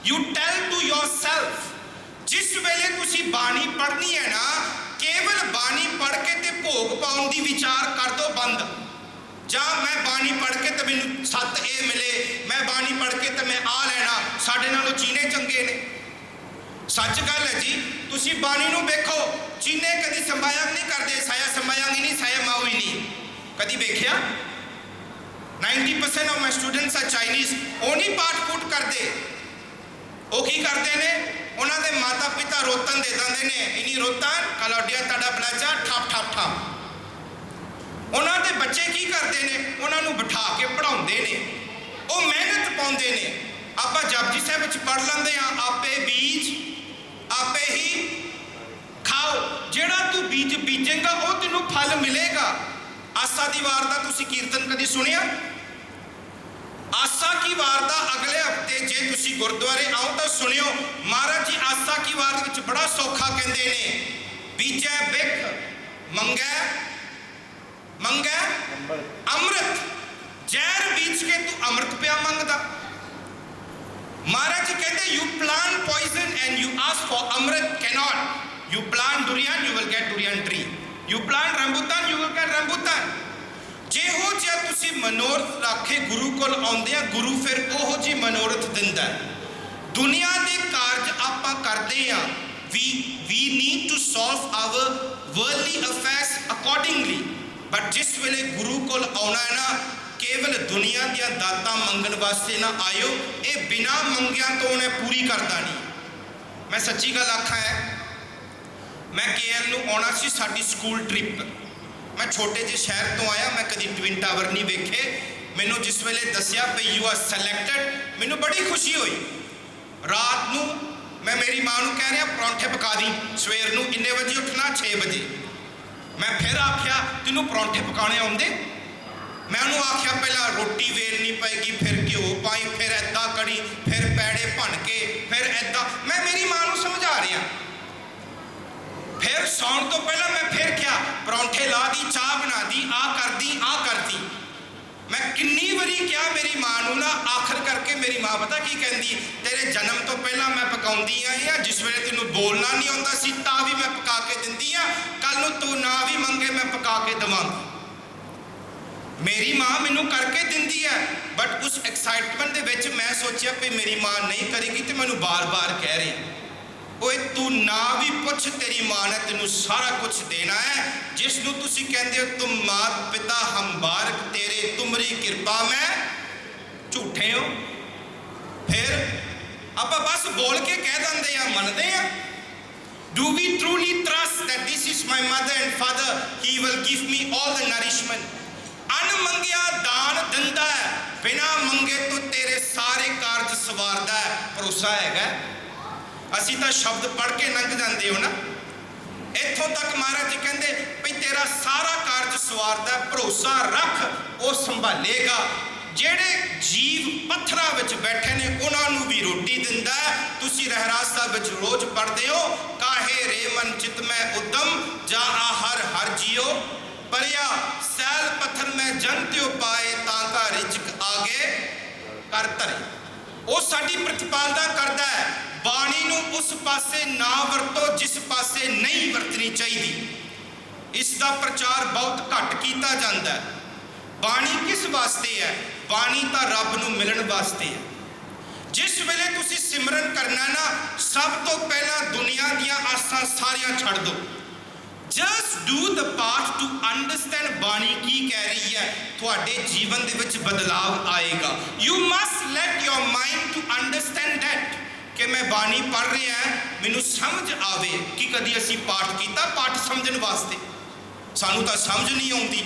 You tell to yourself. जिस वेले तुसी बाणी पढ़नी है ना, केवल बाणी पढ़ के ते भोग पाउण दी विचार कर दो बंद। जां मैं बाणी पढ़ के तो मैनूं सत ए मिले, मैं बाणी पढ़ के तो मैं आ लेना, साडे नालों चीने चंगे ने। सच गल है जी। तुसी बाणी नूं वेखो, चीने कदी संभायंग नहीं करते, साया संभायंग ही नहीं, साया माओ ही नहीं कदी वेख्या। 90% of my students are Chinese. वो नहीं पाठ पूठ करते, वो की करते ने, उन्होंने माता पिता रोतन दे देंगे ने, इन्हीं रोतन कलौडिया ताड़ा बलाचा ठप ठप ठप। उन्होंने बच्चे की करते हैं, उन्होंने बिठा के पढ़ाते हैं, वो मेहनत पाते हैं। आप जपजी साहब पढ़ लेंगे हाँ, आपे बीज आपे ही खाओ। जेड़ा तू बीज बीजेगा वो तेनों फल मिलेगा। आसा दी वार दा तुसी कीर्तन कदी सुनिया? आसा की वार दा अगले हफ्ते जे तुसी गुरुद्वारे आओ तो सुनियो। महाराज जी आसा की वार विच बड़ा सौखा कहते ने, बीजै बिख मंगै मंगै अमृत। जहर बीज के तू अमृत पिया मंगदा। महाराज जी कहते you plant poison and you ask for अमृत, cannot. You plant durian you will get durian tree, you plant rambutan you will get rambutan. जेहो जिहा तुसी मनोरथ रखे गुरु कोल आउंदे आ, गुरु फिर ओहो जी मनोरथ दिंदा है। दुनिया के कारज आपां करदे आ, we need to solve our worldly affairs accordingly. But जिस वेले गुरु कोल आउणा है ना, केवल दुनिया दियां दातां मंगण वास्ते ना आयो, ये बिना मंगिया तो उन्हें पूरी करता नहीं। मैं सच्ची गल आखा है, मैं KL नूं आउणा सी साडी स्कूल ट्रिप। मैं छोटे जे शहर तो आया, मैं कभी ट्विन टावर नहीं वेखे। मैनू जिस वेले दसिया भाई यू आर सैलैक्टेड, मैनू बड़ी खुशी हुई। रात नूं मैं मेरी माँ नूं कह रहा परौंठे पका दी, सवेर नूं इन्ने बजे उठना 6 बजे। मैं फिर आख्या तैनूं परौंठे पकाने आउंदे? मैं उन्होंने आख्या पहला रोटी वेलनी पेगी, फिर घ्यो पाई, फिर ऐदा कड़ी, फिर पैड़े भन के, फिर ऐदा। मैं मेरी माँ नूं समझा रहा। फिर सौण तो पहला मैं फिर क्या परौंठे ला दी, चाह बना दी, आ कर दी, आ कर दी। मैं किन्नी बारी क्या मेरी माँ नूं ना, आखिर करके मेरी माँ पता की कहती, तेरे जन्म तो पहला मैं पकाउंदी आई आ, जिस वेले तैनूं बोलना नहीं आउंदा सी तां भी मैं पका के दिंदी आ, कल नूं तू ना भी मंगे मैं पका के देवांगी। मेरी माँ मैनू करके दिंदी है। बट उस एक्साइटमेंट दे विच मैं सोचा भी मेरी माँ नहीं करेगी, तो मैनू बार बार कह रही ओए तू ना भी पुछ, तेरी माँ ने तेनू सारा कुछ देना है। जिसनू तुसी कहते हो तुम मात पिता हम बारक तेरे, तुमरी कृपा मैं झूठे हो। फिर आप बस बोल के कह देंगे हैं, मनते हैं? Do we truly trust that this is my mother and father, he will give me all the nourishment? अनमंगिया दान दिंदा है, बिना मंगे तो तेरे सारे कारज सवारदा है, भरोसा हैगा? असी तो शब्द पढ़ के लंघ जाते हो ना। इत्थों तक महाराज जी कहते भई तेरा सारा कारज सवारदा है, भरोसा रख, वो संभालेगा। ਜਿਹੜੇ जीव पत्थरां विच बैठे ने उन्हां नूं भी रोटी दिंदा है। तुसीं रहरास साहिब विच रोज़ पढ़दे हो, काहे रे मन चित में उद्यम जा हर हर जियो परिया सैल पत्थर में जन त्यो पाए तां रिजक आगे कर धरे। वो साडी प्रतिपालना करदा है, बाणी नूं उस पासे ना वरतो जिस पासे नहीं वरतनी चाहिए। इसका प्रचार बहुत घट कीता जांदा है। बाणी किस वास्ते है? बाणी तो रब नूं मिलण वास्ते है। जिस वेले तुसीं सिमरन करना ना, सब तो पहला दुनिया दियां आसां सारियां छड़ दो। Just do the part two understand बाणी की कह रही है, तुहाडे जीवन दे विच बदलाव आएगा। You must let your mind to understand that कि मैं बाणी पढ़ रहा है, मैनूं समझ आवे। कि कदी असीं पाठ कीता पाठ समझण वास्ते? सानूं तां समझ नहीं आउंदी।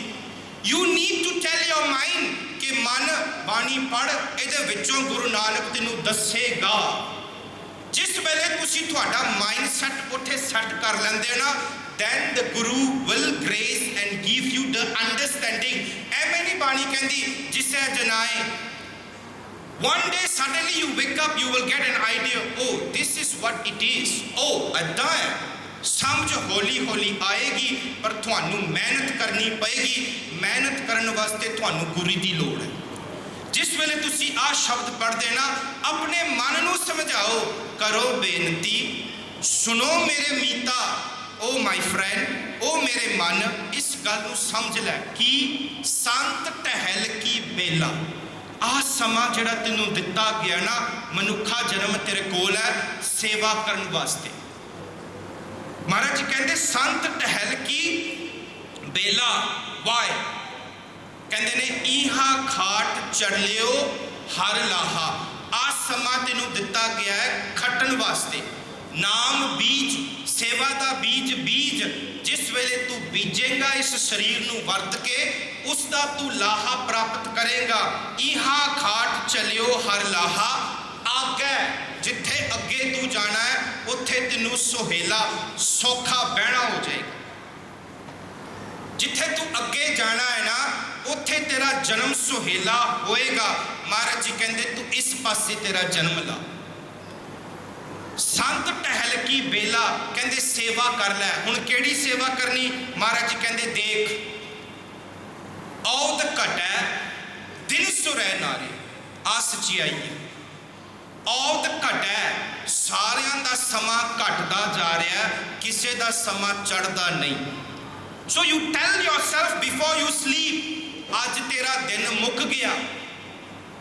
You need to tell your mind कि मन बाणी पढ़, इहदे विचों गुरु नानक तैनूं दसेगा। जिस वेले तुसीं तुहाडा माइंड सैट उत्थे सैट कर लैंदे ना, then the guru will grace and give you the understanding। ਐਵੇਂ ਨਹੀਂ ਬਾਣੀ ਕਹਿੰਦੀ ਜਿਸੈ ਜਨਾਏ, one day suddenly you wake up, you will get an idea, oh this is what it is, oh ਇੱਦਾਂ ਹੈ। समझ हौली हौली आएगी, पर तुहानू मेहनत करनी पएगी। मेहनत करने वास्ते तुहानू गुरु की लोड़ है। जिस वेले तुसी आ शब्द पढ़ते ना, अपने मन नू समझाओ, करो बेनती, सुनो मेरे मीता, ओ माई फ्रेंड, ओ मेरे मन, इस गल नू समझ लै कि संत टहल की बेला, आ समा जिहड़ा तैनू दिता गया ना, मनुखा जन्म तेरे कोल है सेवा करने वास्ते। महाराज जी कहते संत टहल की बेला, वाय कहते ने इहा खाट चढ़ लियो हर लाहा। आ समा तेनू दिता गया है खटन वास्ते। नाम बीज, सेवा का बीज बीज। जिस वेले तू बीजेगा इस शरीर नू वरत के, उसका तू लाहा प्राप्त करेगा। इहा खाट चलियो हर लाहा, आगे जिथे अगे तू जाना है उत्थे तेनू सुहेला सौखा बहना हो जाएगा। जिथे तू अगे जाना है ना, उत्थे तेरा जन्म सुहेला होएगा। महाराज जी कहते तू इस पासे तेरा जन्म ला। संत टहल की बेला, कहते सेवा कर लै। हुण केड़ी सेवा करनी? महाराज जी कहते देख, औद घटै दिन सुरै नारे, आ सच्चाई है। औद घटै, सारियां दा समा घटदा जा रहा, किसी दा समा चढ़दा नहीं। So you tell yourself before you sleep, अज तेरा दिन मुक गया।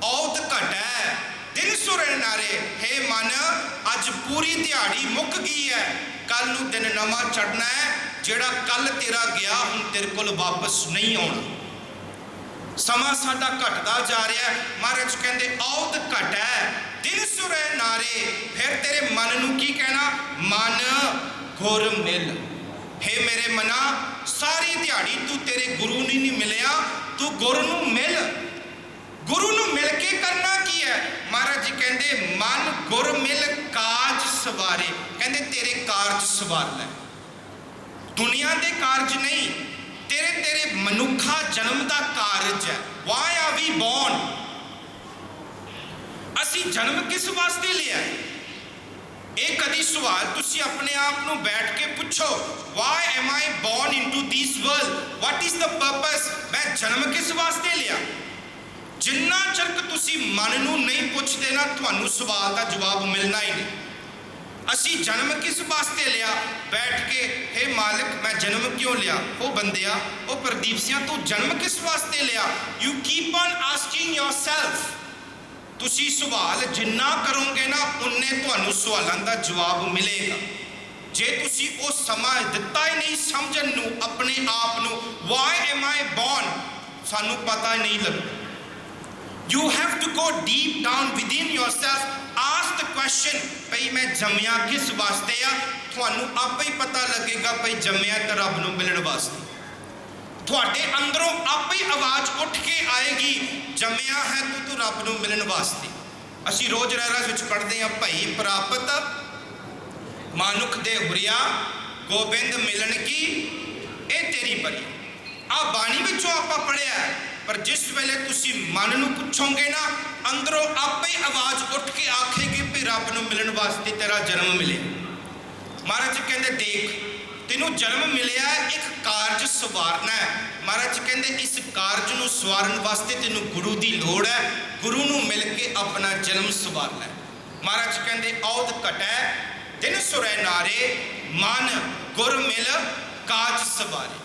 औद घटै दिन सुरै नारे, हे मन अज पूरी दिहाड़ी मुक गई है, कल नूं दिन नवा चढ़ना है। जिहड़ा कल तेरा गया हुण तेरे कोल वापस नहीं आउणा। समा साडा घटदा जा रहा है। महाराज कहते औद घटै दिन सुरै नारे। फिर तेरे मन नूं की कहना? मन गुर मिल। हे मेरे मना, सारी दिहाड़ी तू तेरे गुरु नहीं मिलिया, तू गुरु नूं मिल। गुरु नूं मिल के करना की है? महाराज जी कहते मन गुर मिल काज सवारे। कहते तेरे कारज सवार लै, दुनिया के कारज नहीं, तेरे तेरे मनुखा जन्म का कारज है। Why are we born? असी जन्म किस वास्ते लिया? एक कदी सवाल तुसी अपने आप को बैठ के पूछो, why am I born into this world? What is the purpose? मैं जन्म किस वास्ते लिया? जिन्ना चरक तुसी मन नू नहीं पुछते ना, तुहानू सवाल का जवाब मिलना ही नहीं। असी जन्म किस वास्ते लिया? बैठ के हे मालिक मैं जन्म क्यों लिया? ओ बंदिया, ओ प्रदीप सिंह तू जन्म किस वास्ते लिया? You keep on asking yourself. तुसी सवाल जिन्ना करोगे ना, उन्ने तुहानू सवालों का जवाब मिलेगा। जे तुसी वो समा दिता ही नहीं समझन नू अपने आप नू, वाई एम आई बॉर्न, सानू पता ही नहीं लगता। You have to go deep down within yourself. Ask the question, भई मैं जम्मिया किस वास्ते आ? ਤੁਹਾਨੂੰ ਆਪੇ ਹੀ ਪਤਾ ਲੱਗੇਗਾ ਭਈ ਜੰਮਿਆ ਤਾਂ ਰੱਬ ਨੂੰ ਮਿਲਣ ਵਾਸਤੇ। ਤੁਹਾਡੇ ਅੰਦਰੋਂ ਆਪੇ ਹੀ ਆਵਾਜ਼ ਉੱਠ ਕੇ ਆਏਗੀ, ਜੰਮਿਆ ਹੈ ਤੂੰ ਰੱਬ ਨੂੰ ਮਿਲਣ ਵਾਸਤੇ। ਅਸੀਂ ਰੋਜ਼ ਰਹਿਰਾਸ ਵਿੱਚ ਪੜ੍ਹਦੇ ਹਾਂ, ਭਈ ਪ੍ਰਾਪਤ ਮਾਨੁਖ ਦੇ ਹੁਰੀਆ ਗੋਬਿੰਦ ਮਿਲਣ ਕੀ ਇਹ ਤੇਰੀ ਬਰੀ। ਆ ਬਾਣੀ ਵਿੱਚੋਂ ਆਪਾਂ ਪੜ੍ਹਿਆ, ਪਰ ਜਿਸ ਵੇਲੇ ਤੁਸੀਂ ਮਨ ਨੂੰ ਪੁੱਛੋਗੇ ਨਾ, ਅੰਦਰੋਂ ਆਪੇ ਹੀ ਆਵਾਜ਼ ਉੱਠ ਕੇ ਆਖੇਗੀ ਵੀ ਰੱਬ ਨੂੰ ਮਿਲਣ ਵਾਸਤੇ ਤੇਰਾ ਜਨਮ ਮਿਲੇ। महाराज जी कहते देख तेनों जन्म मिलिया एक कारज सवारना है। महाराज जी कहते इस कारज नूं सवारन वास्ते तेनों गुरु की लोड़ है, गुरु नूं मिल के अपना जन्म सवारना है। महाराज जी कहते औद घटै दिन सुरै नारे मन गुर मिल काज सवारे।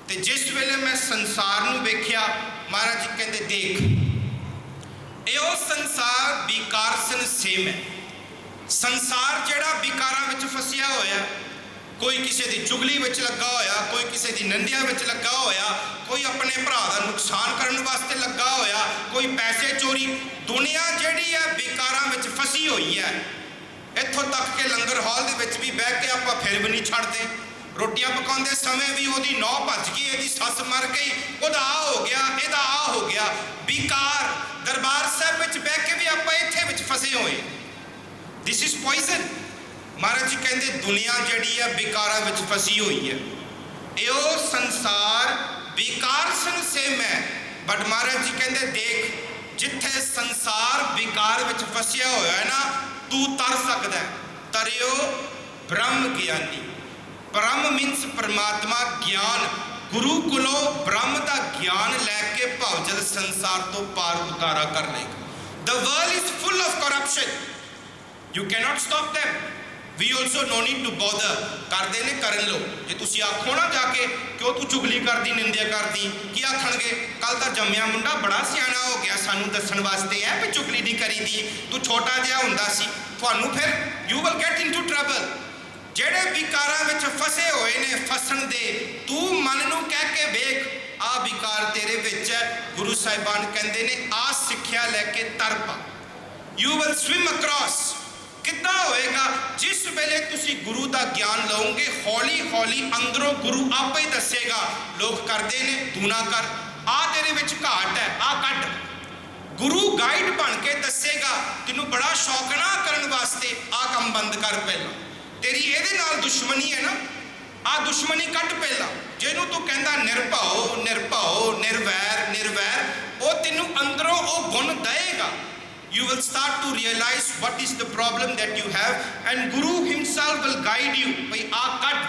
ते जिस वेले मैं संसार नूं वेख्या, महाराज जी कहते देख यो संसार विकार सन सेम है। संसार जिहड़ा विकारां विच फसिया होया, कोई किसी की चुगली विच लगा होया, कोई किसी की निंदिया विच लगा होया, कोई अपने भरा का नुकसान करने वास्ते लगा होया, कोई पैसे चोरी। दुनिया जिहड़ी है विकारां विच फसी हुई है। इत्थों तक के लंगर हॉल दे विच भी बह के आपां फिर भी नहीं छड्डदे। रोटियां पकाउंदे समय भी ओदी नौ भज गई, इहदी सस मर गई, ओदा आ हो गया, इहदा आ हो गया। विकार दरबार साहब विच बह के भी आपां इत्थे विच फसे होए। This is poison. Maharaj ji कहते दुनिया जिहड़ी है विकारां विच फसी हुई है। यो संसार विकार सन सेम है। बट महाराज जी कहते देख जिथे संसार विकार विच फसिया होया है ना, तू तर सकदा है। तरियो ब्रह्म ज्ञानी। ब्रह्म मीन्स परमात्मा, ज्ञान। गुरु कोलों ब्रह्म का ज्ञान लैके भवजल संसार तो पार उतारा कर लेगा। The world is full of corruption. You cannot stop them. We also no need to bother. करते ने करन लो। जे तुसी आखो ना जाके क्यों तू चुगली करदी, निंदिया करदी, की आखणगे कल दा जम्मिया मुंडा बड़ा सियाना हो गया, सानू दस्सण वास्ते है भी चुगली नहीं करीदी, तू छोटा जिहा हुंदा सी। तुहानू फिर you will get into trouble। जेड़े विकारां विच फसे होए ने फसन दे, तू मन नू कह के वेख आ विकार तेरे विच है। गुरु साहिबान कहंदे ने आ सिੱਖਿਆ लैके तर पा। You will swim across। कितना होएगा जिस वेले तुसी गुरु का ज्ञान लओगे, हौली हौली अंदरों गुरु आपे ही दसेगा। लोग करते ने तू ना कर, आ तेरे विच घाट है, आ कट। गुरु गाइड बन के दसेगा, तेनू बड़ा शौक ना करन वास्ते आ काम बंद कर पहला, तेरी एदे नाल दुश्मनी है ना, आ दुश्मनी कट पहला। जिन्हों तू कहंदा निरभाओ निरभाओ निर्वैर निर्वैर, वो तेनू अंदरों वो गुण देगा। You will start to realize what is the problem that you have, and Guru himself will guide you. By a cut,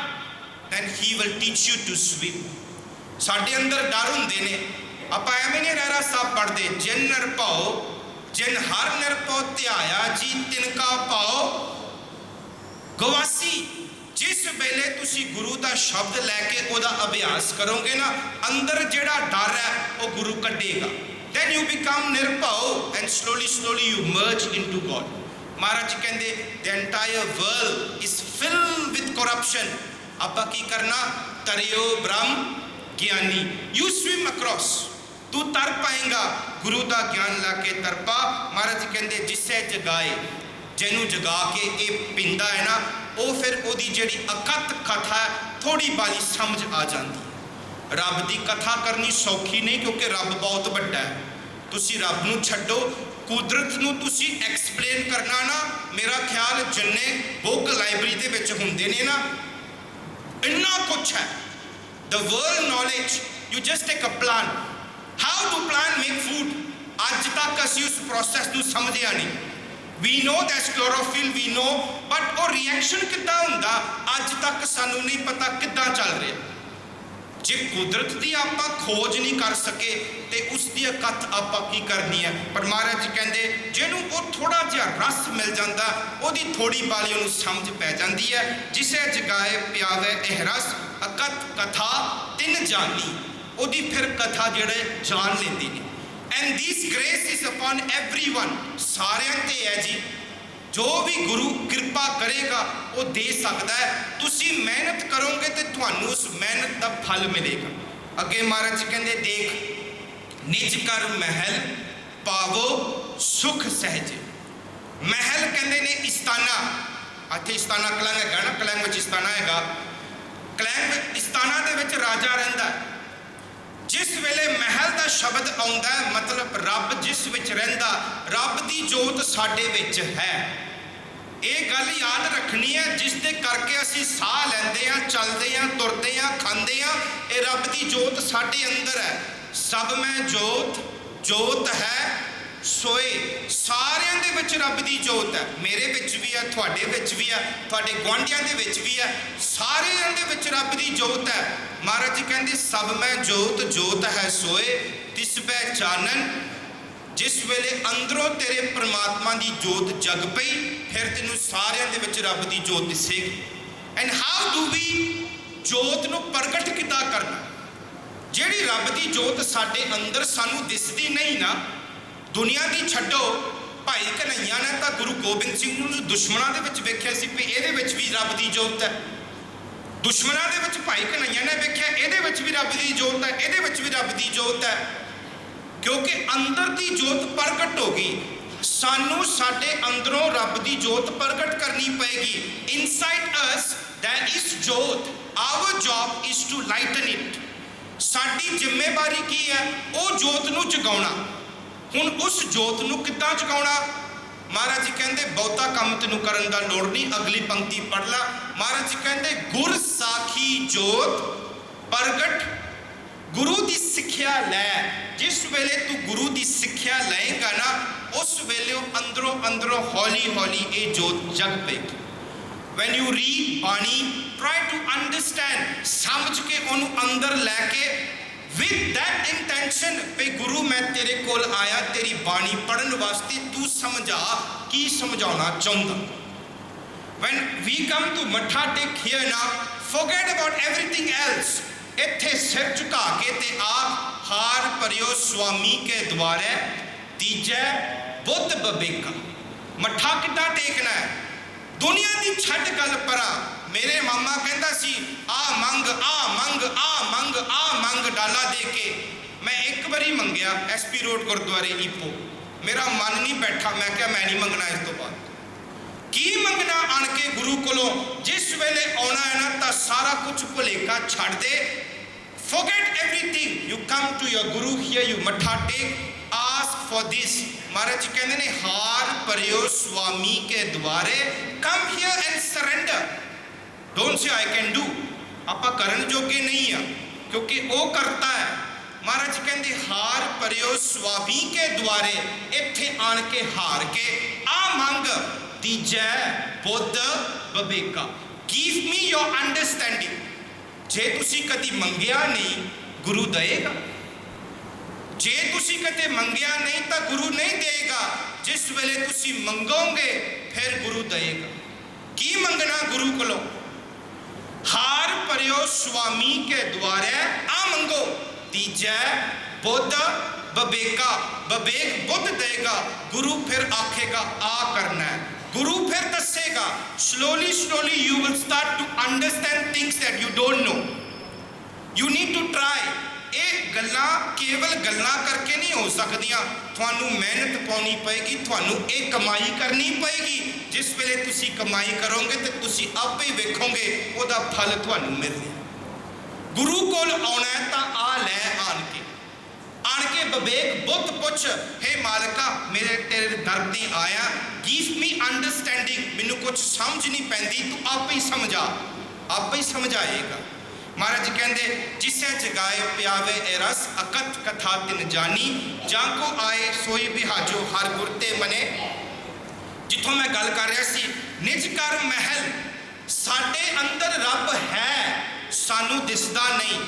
then he will teach you to swim. साडे अंदर डर हुंदे ने, आपां एवें नहीं रहरा साहब पढ़दे, जिन निरभाओ जिन हर निरभाओ ध्याया जी तिनका पाओ गवासी। जिस वेले तुसी गुरु का शब्द लैके ओदा अभ्यास करोगे ना, अंदर जिहड़ा डर है वो गुरु कड्डेगा। Then you become nirbhau and slowly slowly you merge into God. महाराज जी कहते the entire world is filled with corruption. आपां की करना, तरियो ब्रह्म ज्ञानी। You swim across। तू तर पाएगा गुरु का ज्ञान लाके तर पा। महाराज जी कहते जिसे जगाए, जिन्हों जगा के ये पींदा है ना, वो फिर ओदी जिहड़ी अकत कथा थोड़ी बाली समझ आ जाती है। रब की कथा करनी सौखी नहीं, क्योंकि रब बहुत वड्डा है। तुसी रब नूं छड्डो, कुदरत नूं तुसी एक्सप्लेन करना ना, मेरा ख्याल जिन्ने बुक लाइब्रेरी दे विच हुंदे ने ना, इन्ना कुछ है। The world knowledge, you just take a plan, how to plan make food. अज तक असीं उस प्रोसैस नूं समझिया नहीं। We know that's chlorophyll, we know, but वो रिएक्शन किद्दां हुंदा अज तक सानू नहीं पता किद्दां चल रहा। जे कुदरत की आपां खोज नहीं कर सके तो उसकी कथ आपां की करनी है। पर महाराज जी कहते जिन्हों वो थोड़ा जिहा रस मिल जाता, ओदी थोड़ी बाली उन्होंने समझ पै जाती है। जिसे जगाए प्यावे एह रस अकथ कथा तिन जानी, ओदी फिर कथा जिहड़े जान लेंदी ने। And this grace is upon everyone, सारियां ते है जी। जो भी गुरु कृपा करेगा वो दे सकता है। तुसी मेहनत करोगे तो तुहानू उस मेहनत का फल मिलेगा। अगे महाराज जी कहते देख निज कर महल पावो सुख सहजे। महल कहते ने इस्ताना, इत्थे इस्ताना कलंग है ना, कलंग में इस्ताना है। कलंग इस्ताना दे विच राजा रहिंदा है। जिस वेले महल का शब्द आउंदा है मतलब रब जिस विच रहिंदा, रब की जोत साडे विच है। ये गल याद रखनी है, जिस दे करके असीं साह लैंदे आ, चलदे आ, तुरदे आ, खांदे आ, ये रब की जोत साडे अंदर है। सब में जोत, जोत है सोए। सारियां दे विच रब की जोत है, मेरे विच भी है, तुहाडे विच भी है, तुहाडे गुआंढियां दे विच भी है, सारियां दे विच रब की जोत है। महाराज जी कहंदे सब में जोत, जोत है सोए तिस पै चानन। जिस वेले अंदरों तेरे परमात्मा की जोत जग पई, फिर तेनों सारियां दे विच रब की जोत दिसेगी। एंड हाउ डू वी जोत नूं प्रगट किदां करना? जिहड़ी रब की जोत साडे अंदर सानूं दिसदी नहीं ना, दुनिया की छड्डो, भाई कन्हैया ने तो गुरु गोबिंद सिंह नूं दुश्मनां दे विच वेख्या सी भी इहदे विच भी रब की जोत है। दुश्मनां दे विच भाई कन्हैया ने वेख्या इहदे विच भी रब की जोत है, इहदे विच भी रब की जोत है। क्योंकि अंदर की जोत प्रगट हो गई, सानू साडे अंदरों रब की जोत प्रगट करनी पएगी। इनसाइड अस देयर इज जोत, our job is to lighten it. साडी जिम्मेवारी की है? वो जोत नूं जगाउणा। हुण उस जोत नूं किद्दां जगाउणा? महाराज जी कहंदे बहुता काम तैनूं करन दा लोड़ नहीं, अगली पंक्ति पढ़ ला। महाराज जी कहंदे गुर साखी जोत प्रगट, गुरु की सिक्ख्या लै। जिस वेले तू गुरु की सिक्ख्या लएगा ना, उस वेले अंदरों अंदरों हौली हौली ये जोत जग पेगी। वैन यू रीड बाणी, ट्राई टू अंडरस्टैंड, समझ के उन्होंने अंदर लैके विद दैट इंटेंशन पे गुरु मैं तेरे कोल आया तेरी बाणी पढ़न वास्ते, तू समझा की समझाना चाहता। When we come to मत्था take here now, forget about everything else। इत्थे सिर झुका के ते आप हार परियो स्वामी के द्वारे तीजे बुद्ध बबेका। मत्था किद्दां टेकना है? दुनिया की छड्ड गल परा। मेरे मामा कहता सी आ मंग आ मंग आ मंग आ मंग डाला दे के। मैं एक बारी मंगया SP रोड गुरुद्वारे ईपो, मेरा मन नहीं बैठा, मैं क्या मैं नहीं मंगना इस तो बाद। की मंगना आन के गुरु कोलों? जिस वेले आना है ना तो सारा कुछ भुलेखा छड़ दे। Forget everything, you come to your guru here, you मत्था टेक, ask for this। महाराज जी कहते ने हार परियो स्वामी के द्वारे, come here and surrender। Don't say I can do, आपा करन जोगे नहीं है क्योंकि वो करता है। महाराज जी कहते हार परियो स्वामी के द्वारे, इत्थे आन के हार के आ मंग तीजै बुद्ध बबेका। Give me your understanding. जे तुसी कदी मंगिया नहीं गुरु देगा, जे तुसी कदे मंगिया नहीं तो गुरु नहीं देगा। जिस वेले तुसी मंगोगे फिर गुरु देगा। की मंगना गुरु कोलों? हार परियो स्वामी के द्वारे आ मंगो तीजै बुद्ध बबेका। बबेक बुद्ध देगा, गुरु फिर आखेगा आ करना है, गुरु फिर दसेगा। Slowly slowly you will start to understand things that you don't know. You need to try. ये गल्लां केवल गल्लां करके नहीं हो सकदियां, तुहानू मेहनत पाउनी पएगी, तुहानू ये कमाई करनी पएगी। जिस वेले तुसी कमाई करोगे तो तुसी आपे ही वेखोगे उहदा फल तुहानू मिलना। गुरु कोल आउणा है तां आ लै आन के बबेक बुद्ध पुछ, हे मालिका मेरे तेरे दर ते आया, गिव मी अंडरस्टैंडिंग। मैनू कुछ समझ नहीं पैंदी, तू आपे ही समझा, आपे ही समझाएगा। महाराज जी कहते जिसे जगाए प्यावे ए रस, अकथ कथा तिन जानी, जाको आए सोई बिहाजो हर गुरते मने। जिथों मैं गल कर रहा सी, निज कर महल, साडे अंदर रब है, सानू दिसदा नहीं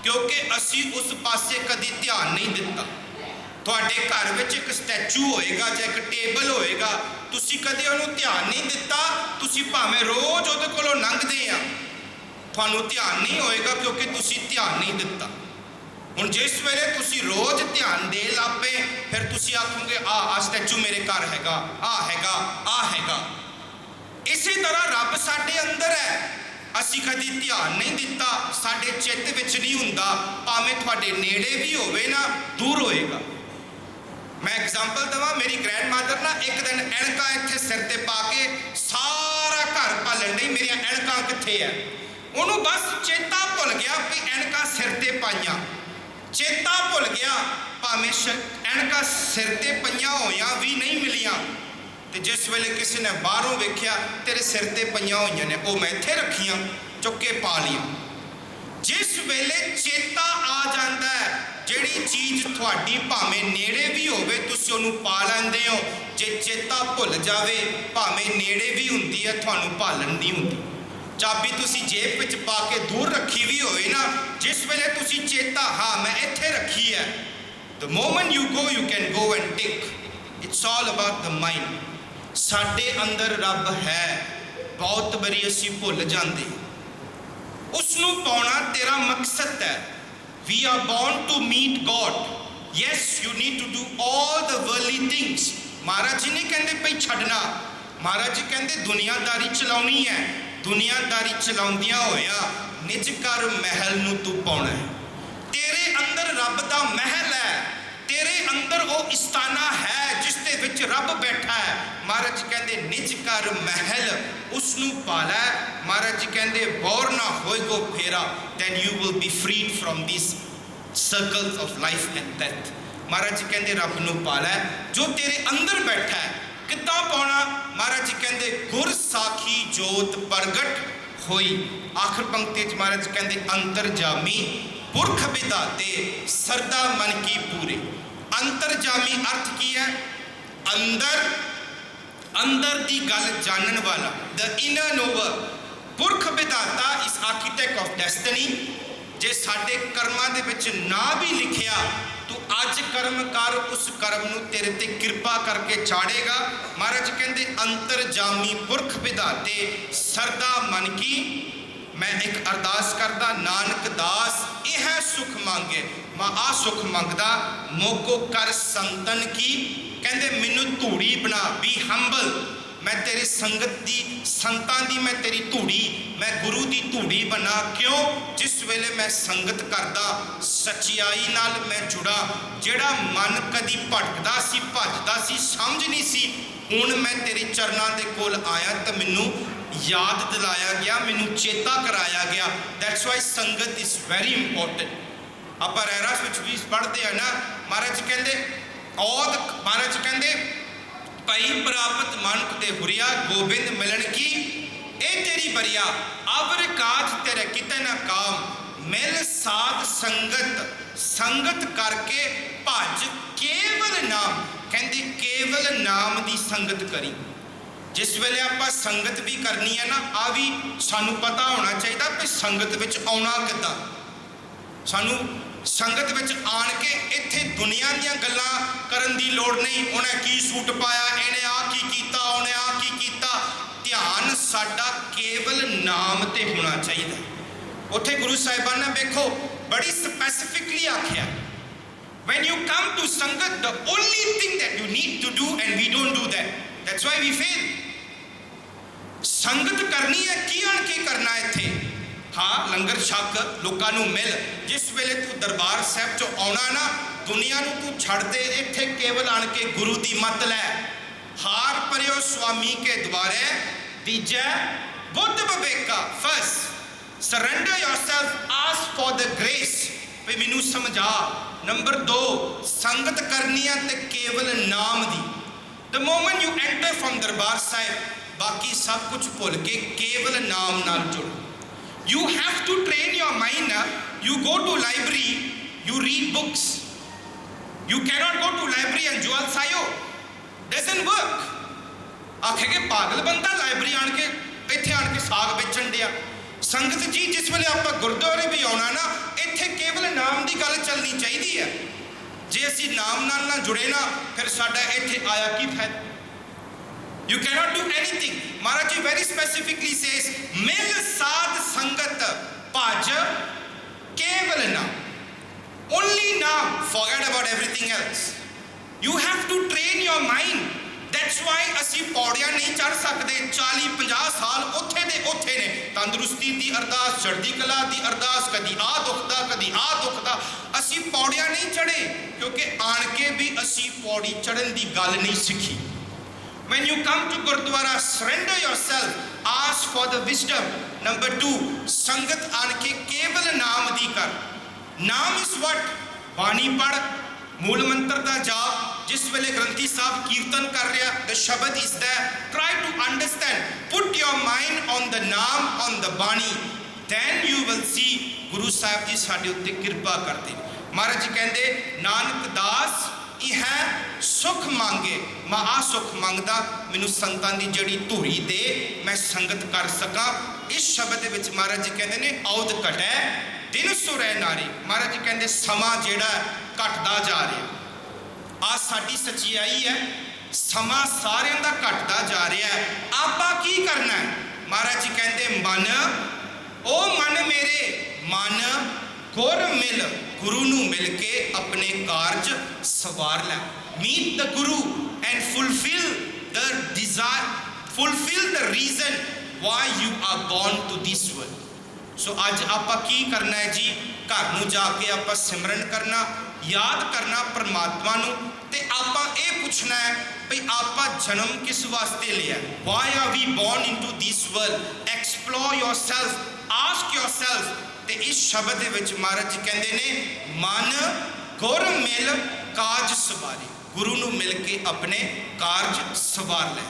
क्योंकि असी उस पासे कदी ध्यान नहीं दिता। तुहाडे घर विच एक स्टैचू होएगा जां एक टेबल होएगा, तुसी कदी उहनूं ध्यान नहीं दिता, तुसी भावें रोज उहदे कोलों लंघदे आ, तुहानू ध्यान नहीं होएगा क्योंकि तुसी ध्यान नहीं दिता। हुण जिस वेले तुसी रोज ध्यान दे लापे फिर तुसी आखोगे आ स्टैचू मेरे घर हैगा, आ हैगा, आ हैगा। इसी तरह रब साडे अंदर है, असी कदी ध्यान नहीं दिता, साडे चित्त विच नहीं हुंदा, भावें तुहाडे नेड़े भी होवे ना दूर होएगा। मैं एग्जाम्पल देवां, मेरी ग्रैंड मादर ना एक दिन एणका इत्थे सिर ते पा के सारा घर भालन डई, मेरिया एणका कित्थे है। उन्होंने बस चेता भुल गया कि एणका सिर ते पाइयां, चेता भुल गया, भावें एणका सिर ते पईयां होइयां भी नहीं मिलियां। तो जिस वेले किसी ने बाहरों वेख्या तेरे सिर ते पईयां होइयां ने, वो मैं इत्थे रखियां, चुक के पा लिया। जिस वेले चेता आ जाता है, जिहड़ी चीज़ तुहाडी भावें नेड़े भी होवे तुसीं उहनूं पा लैंदे हो, जे चेता भुल जावे भावें नेड़े भी हुंदी है तुहानूं भालन नहीं हुंदी। चाबी तुसीं जेब विच पा के दूर रखी भी होवे ना, जिस वेले तुसीं चेता हाँ मैं इत्थे रखी है, the moment you go you can go and take. It's all about the mind. साडे अंदर रब है, बहुत बारी असीं भुल जांदे, उसनूं पाउणा तेरा मकसद है। We are born to meet God. Yes you need to do all the worldly things. Maharaj ji नहीं कहते भाई छड्डना, महाराज जी कहते दुनियादारी चलाउणी है, दुनियादारी चलाउंदियां होया निज घर महल नूं तू पाउणा है। तेरे अंदर रब दा महल है, तेरे अंदर वो इस्ताना है जिस दे विच रब बैठा है। महाराज जी कहते निज घर महल उसनूं पाला। महाराज जी कहते बोर ना होएगो फेरा, then you will be freed from these circles of life and death। महाराज जी कहते रब नूं पाला जो तेरे अंदर बैठा है। किद्दां पाउणा? महाराज जी कहते गुर साखी जोत प्रगट होई। आखिर पंक्ति च महाराज जी कहते अंतरजामी पुरख विधाते सरदा मन की पूरे। अंतरजामी अर्थ की है? अंदर, अंदर दी गल जानन वाला, द इनर नोवर। पुरख विधाता इस आर्कीटेक्ट ऑफ डेस्टिनी। जे साडे कर्मां दे विच ना भी लिखिया तू अज कर्म कर, उस कर्म नूं तेरे ते कृपा करके चाड़ेगा। महाराज कहते अंतरजामी पुरख विधाते सरदा मन की। मैं एक अरदास करदा, नानक दास यह सुख मांगे, मैं आ सुख मंगदा मोको कर संतन की। कहते मैनू धूड़ी बना, बी हंबल। मैं तेरी संगत दी, संतां दी मैं तेरी धूड़ी, मैं गुरु दी धूड़ी बना। क्यों? जिस वेले मैं संगत करदा सच्चाई नाल मैं जुड़ा। जेड़ा मन कदी भटकदा सी, भजदा सी, समझ नहीं सी, हुण मैं तेरे चरनां दे कोल आया तो मैनू याद दिलाया गया, मैनू चेता कराया गया। दैट्स वाई संगत इज वेरी इंपॉर्टेंट। आप रहरास विच भी पढ़ते हैं ना, महाराज कहते औद, महाराज कहते भई प्राप्त मानुक ते हुरिया गोबिंद मिलन की ए तेरी बरिया। अवर काज तेरे किते ना काम, मिल साध संगत, संगत करके भज केवल नाम। कहते केवल नाम की संगत करी। जिस वेले आप संगत भी करनी है ना, आ भी सानू पता होना चाहिए कि संगत विच आउणा किद्दां। सानू संगत विच आण के इत्थे दुनिया दीयां गल्लां करन दी लोड़ नहीं। उन्हें की सूट पाया, इन्हें आ की कीता, उन्हें आ की कीता। ध्यान साडा केवल नाम ते होना चाहिए। उत्थे गुरु साहिबान ने देखो बड़ी स्पैसिफिकली आख्या, when you come to संगत the only thing that you need to do and we don't do that, that's why we fail। संगत करनी है, की आण के करना इत्थे? हाँ लंगर छक, लोकां नूं मिल। जिस वेले तू दरबार साहब चो आउणा ना, दुनिया नूं तू छड़ दे, इत्थे केवल आण के गुरु दी मत लै। हार परियो स्वामी के द्वारे, दीजा बुद्ध विवेका। First surrender yourself, ask for the grace, भाई मैनू समझा। नंबर 2 संगत करनी है ते केवल नाम दी। The moment you enter from Darbar Sahib, बाकी सब कुछ भुल के केवल नाम नाल जुड़ो। You have to train your mind now. You go to library, you read books. You cannot go to library and Joel Sayo. Doesn't work. आखेगे पागल बंदा लाइब्रेरी आण के इत्थे आण के साग बेचण दिया। संगत जी जिस वेले आपां गुरुद्वारे भी आउणा ना, इत्थे केवल नाम की गल चलनी चाहिए है। जे असीं नाम नाल ना जुड़े ना, फिर साडा इत्थे आया की फायदा? You cannot do anything. Maharaj ji very specifically says, मिल साध संगत भज केवल नाम। Only नाम, forget about everything else. You have to train your mind. That's why असी पौड़ियां नहीं चढ़ सकते। 40-50 साल उत्थे दे उत्थे ने। तंदुरुस्ती दी अरदास, चढ़दी कला दी अरदास, कदी आ दुखदा कदी आ दुखदा। असी पौड़ियां नहीं नहीं चढ़े क्योंकि आण के भी असी पौड़ी चढ़न की गल नहीं सीखी। When you come to Gurdwara, surrender yourself, ask for the wisdom. Number 2, संगत आन के केवल नाम दी कर। नाम is what? बाणी पढ़, मूल मंत्र का जाप, जिस वेले ग्रंथी साहब कीर्तन कर रहा, the शब्द is there. Try to understand. Put your mind on the नाम, on the बाणी. Then you will see गुरु साहब जी साडे उत्ते किरपा करते। महाराज जी कहते नानक दास यह सुख मांगे, मैं आ सुख मंगदा, मैनू संतां दी जड़ी धूड़ी दे, मैं संगत कर सका। इस शब्द विच महाराज जी कहते ने औद घटै दिन सुरै नारी। महाराज जी कहते समा जेड़ा घटदा जा रहा, आ साडी सच्चाई है, समा सारियां दा घटदा जा रहा है। आपां की करना है? महाराज जी कहते मन, ओ मन मेरे मन गुर मिल, गुरु नू मिल के अपने कारज सवार लै। Meet the Guru and fulfil the desire, fulfil the reason why you are gone to this world. So अज आपां की करना है जी? घर नू जाके आपां सिमरन करना, याद करना परमात्मा नू, ते आपां ये पूछना है भाई आपां जन्म किस वास्ते लिया? Why are we born into this world? Explore yourself, ask yourself. ते इस शब्द दे विच महाराज जी कहते ने मन गुर मिल काज सवारे, गुरु नू मिल के अपने कारज सवार लै।